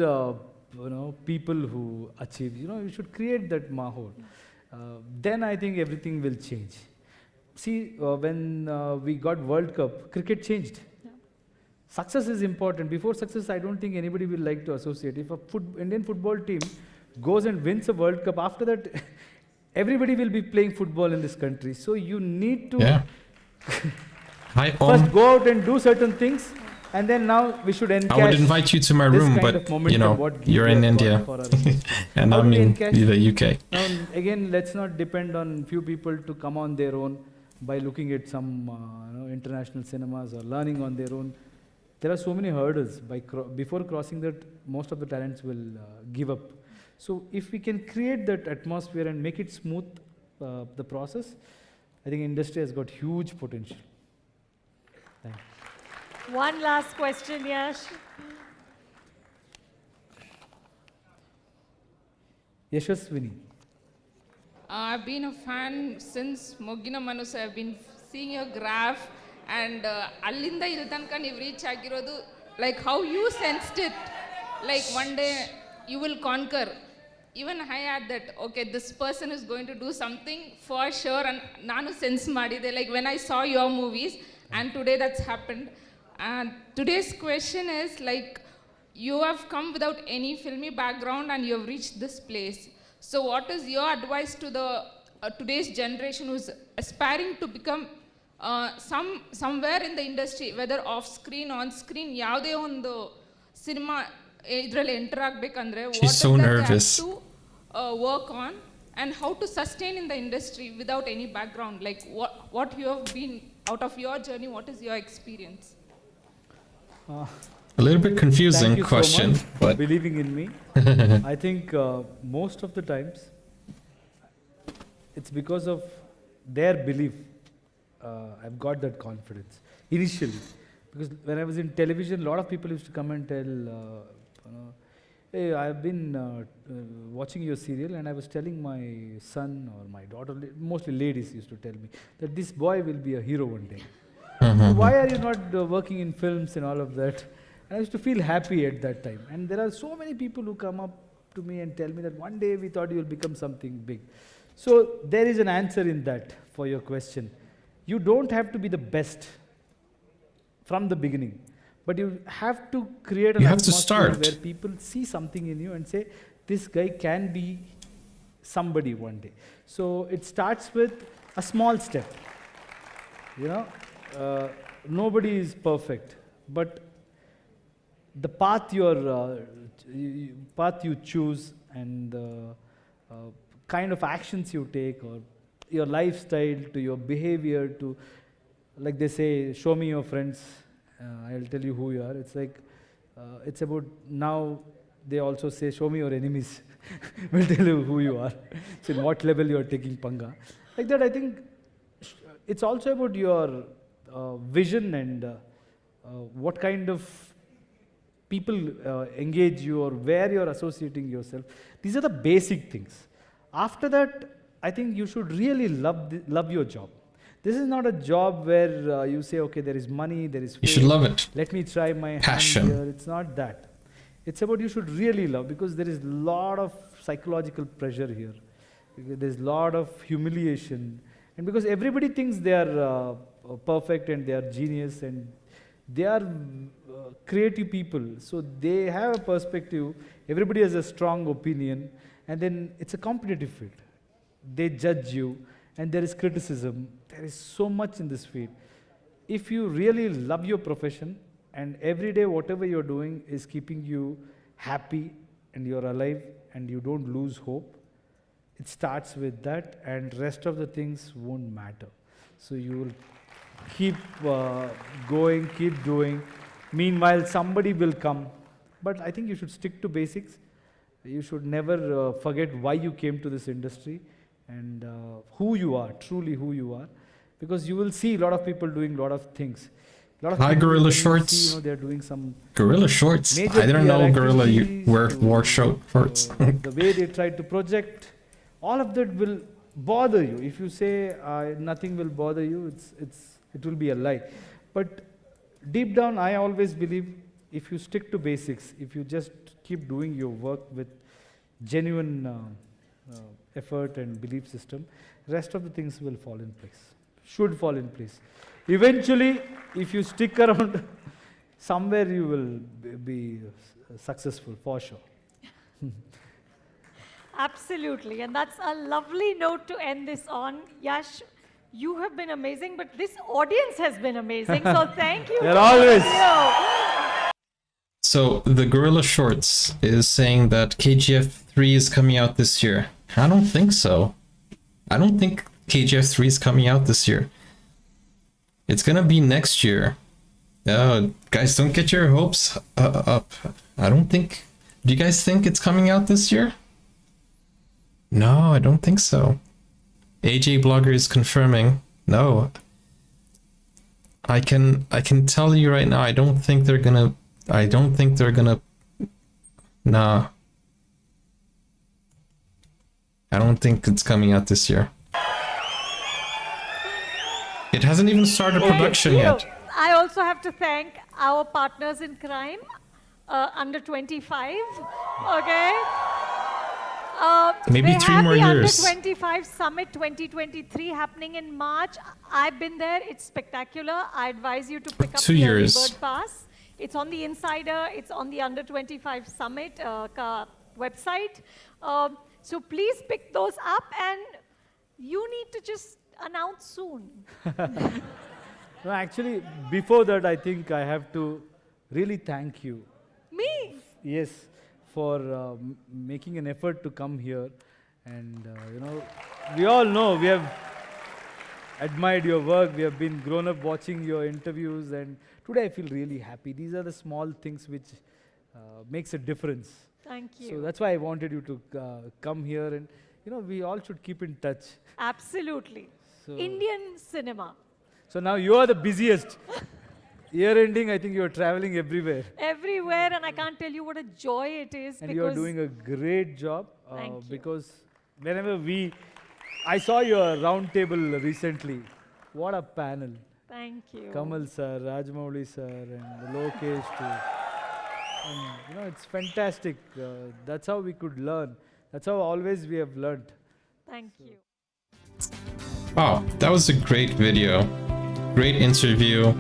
people who achieve, you should create that mahol. Then I think everything will change. See, when we got World Cup, cricket changed. Success is important. Before success, I don't think anybody will like to associate. If a Indian football team goes and wins a World Cup, after that, everybody will be playing football in this country. So you need to first go out and do certain things, and then now we should encash. I would invite you to my room, but you're in India and I'm in the UK. Now, again, let's not depend on few people to come on their own by looking at some international cinemas or learning on their own. There are so many hurdles. Before crossing that, most of the talents will give up. So if we can create that atmosphere and make it smooth, the process, I think industry has got huge potential. Thank you. One last question, Yash. Yashaswini. I've been a fan since Moggina Manus. I've been seeing your graph, and Allinda Iltanka you've reached Agirodu, like how you sensed it. Like one day you will conquer. Even I had that, okay, this person is going to do something for sure, and nanu sense madide, like when I saw your movies, and today that's happened. And today's question is, like, you have come without any filmy background and you have reached this place. So what is your advice to the today's generation who's aspiring to become somewhere in the industry, whether off screen, on screen, yavade ondo cinema idralli enter agbekandre, what She's so nervous. to work on, and how to sustain in the industry without any background, like what you have been out of your journey, what is your experience? A little bit confusing Thank you question, so much for but believing in me. I think most of the times it's because of their belief. I've got that confidence initially, because when I was in television, a lot of people used to come and tell, hey, I've been watching your serial, and I was telling my son or my daughter, mostly ladies used to tell me, that this boy will be a hero one day. Why are you not working in films and all of that? And I used to feel happy at that time. And there are so many people who come up to me and tell me that one day we thought you will become something big. So there is an answer in that for your question. You don't have to be the best from the beginning, but you have to create an You have to atmosphere start. where people see something in you and say, this guy can be somebody one day. So it starts with a small step. You know, nobody is perfect, but the path path you choose and the kind of actions you take, or your lifestyle to your behavior to, like they say, show me your friends, I'll tell you who you are. It's like, it's about, now they also say, show me your enemies, we'll tell you who you are. So in what level you are taking panga. Like that, I think it's also about your vision and what kind of people engage you, or where you're associating yourself. These are the basic things. After that, I think you should really love your job. This is not a job where you say, okay, there is money, there is fame. you should love it. Let me try my Passion. hand here. It's not that. It's about you should really love, because there is a lot of psychological pressure here. There's a lot of humiliation. And because everybody thinks they are perfect and they are genius and they are creative people. So they have a perspective. Everybody has a strong opinion. And then it's a competitive field. They judge you, and there is criticism. There is so much in this field. If you really love your profession, and every day whatever you're doing is keeping you happy and you're alive and you don't lose hope, it starts with that, and rest of the things won't matter. So you will keep going, keep doing. Meanwhile, somebody will come. But I think you should stick to basics. You should never forget why you came to this industry and who you are, truly who you are. Because you will see a lot of people doing a lot of things. Lot of Hi, people Gorilla when you Shorts. see, they're doing some Gorilla shorts. major I didn't know PR Gorilla activities, wore shorts. the way they try to project, all of that will bother you. If you say nothing will bother you, it will be a lie. But deep down, I always believe if you stick to basics, if you just keep doing your work with genuine effort and belief system, rest of the things will fall in place, should fall in place. Eventually, if you stick around, somewhere you will be successful, for sure. Absolutely, and that's a lovely note to end this on. Yash, you have been amazing, but this audience has been amazing, so thank you. They're always. So the Gorilla Shorts is saying that KGF 3 is coming out this year. I don't think so. I don't think KGF 3 is coming out this year. It's gonna be next year. Guys, don't get your hopes up. I don't think... Do you guys think it's coming out this year? No, I don't think so. AJ Blogger is confirming. No. I can tell you right now, I don't think they're gonna... Nah. I don't think it's coming out this year. It hasn't even started production yet. I also have to thank our partners in crime, under 25. Okay. Maybe they 3 have more the years. Under 25 Summit 2023 happening in March. I've been there. It's spectacular. I advise you to pick up 2 the years. early bird pass. It's on the Insider. It's on the Under 25 Summit website. So please pick those up, and you need to just announce soon. No, actually, before that, I think I have to really thank you. Me? Yes, for making an effort to come here. And, you know, we all know we have admired your work. We have been grown up watching your interviews, and today I feel really happy. These are the small things which makes a difference. Thank you. So that's why I wanted you to come here, and we all should keep in touch. Absolutely. So, Indian cinema. so now you are the busiest. Year ending, I think you are traveling everywhere. Everywhere, and I can't tell you what a joy it is. And you are doing a great job. Thank you. Because whenever I saw your round table recently. What a panel. Thank you. Kamal sir, Rajmouli sir, and Lokesh too. And it's fantastic. That's how we could learn. That's how always we have learned. Thank you. Wow, that was a great video. Great interview.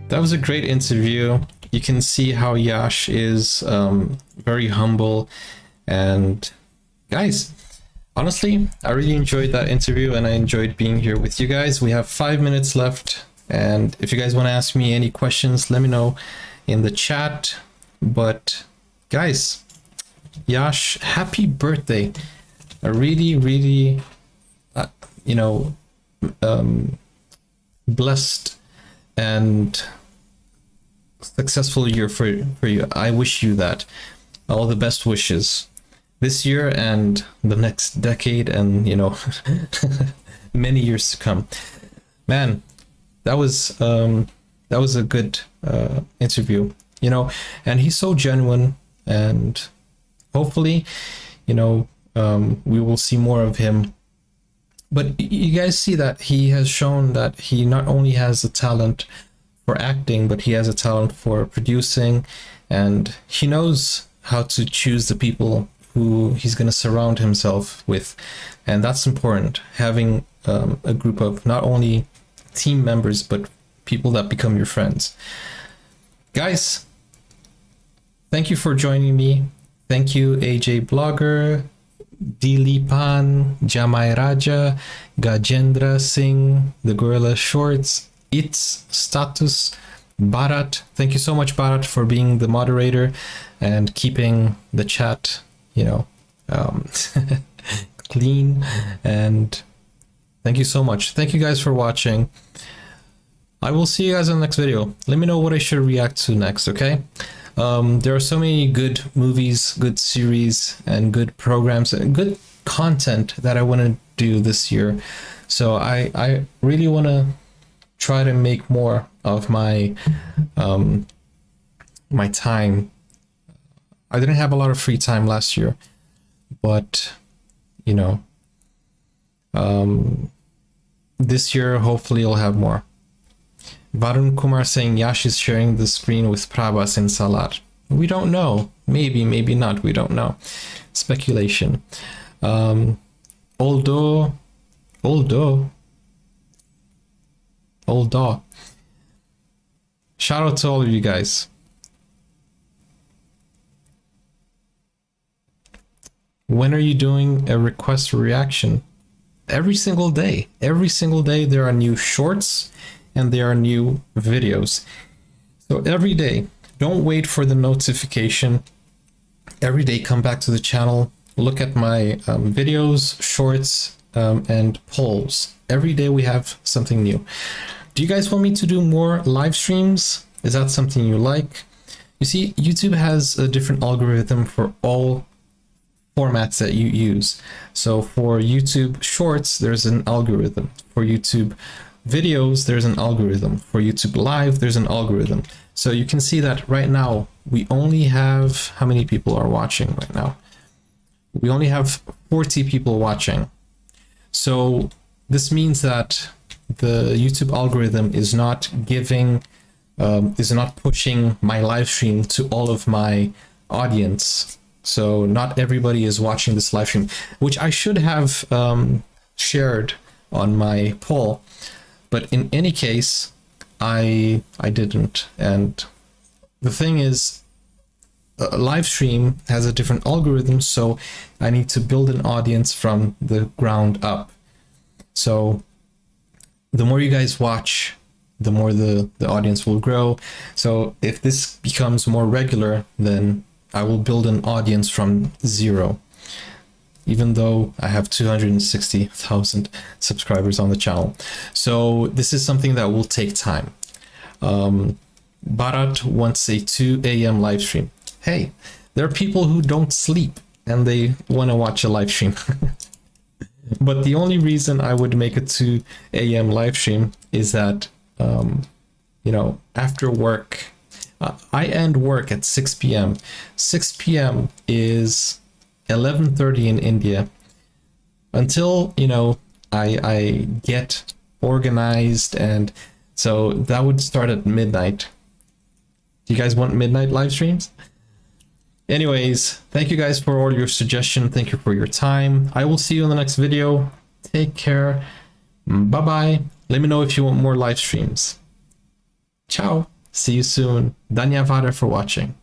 That was a great interview. You can see how Yash is very humble. And guys, honestly, I really enjoyed that interview and I enjoyed being here with you guys. We have 5 minutes left. And if you guys want to ask me any questions, let me know in the chat. But guys, Yash, happy birthday. A really, really, blessed and successful year for you. I wish you that. All the best wishes this year and the next decade and, many years to come. Man, that was a good interview, and he's so genuine, and hopefully, we will see more of him. But you guys see that he has shown that he not only has a talent for acting, but he has a talent for producing, and he knows how to choose the people who he's going to surround himself with. And that's important, having a group of not only team members, but people that become your friends. Guys, thank you for joining me. Thank you, AJ Blogger, Dilipan, Jamai Raja, Gajendra Singh, The Gorilla Shorts, It's Status, Bharat. Thank you so much, Bharat, for being the moderator and keeping the chat, clean. And thank you so much. Thank you guys for watching. I will see you guys in the next video. Let me know what I should react to next, okay? There are so many good movies, good series, and good programs, and good content that I want to do this year. So I really want to try to make more of my my time. I didn't have a lot of free time last year, but this year hopefully I'll have more. Varun Kumar saying Yash is sharing the screen with Prabhas in Salar. We don't know. Maybe, maybe not. We don't know. Speculation. Oldo. Shout out to all of you guys. When are you doing a request reaction? Every single day. Every single day there are new shorts and there are new videos. So every day, don't wait for the notification. Every day, come back to the channel, look at my videos, shorts, and polls. Every day we have something new. Do you guys want me to do more live streams? Is that something you like? You see, YouTube has a different algorithm for all formats that you use. So for YouTube Shorts, there's an algorithm. For YouTube videos, there's an algorithm. For YouTube Live, there's an algorithm. So you can see that right now, we only have, how many people are watching right now? We only have 40 people watching. So this means that the YouTube algorithm is not giving, is not pushing my live stream to all of my audience. So not everybody is watching this live stream, which I should have shared on my poll. But in any case, I didn't. And the thing is, a live stream has a different algorithm, so I need to build an audience from the ground up. So the more you guys watch, the more the audience will grow. So if this becomes more regular, then I will build an audience from zero. even though I have 260,000 subscribers on the channel. So this is something that will take time. Bharat wants a 2 a.m. live stream. Hey, there are people who don't sleep and they want to watch a live stream. But the only reason I would make a 2 a.m. live stream is that, you know, after work, I end work at 6 p.m. 6 p.m. is 11:30 in India. Until, you know, I get organized, and so that would start at midnight. Do you guys want midnight live streams? Anyways, thank you guys for all your suggestions. Thank you for your time. I will see you in the next video. Take care. Bye-bye. Let me know if you want more live streams. Ciao. See you soon. Dhanyavada for watching.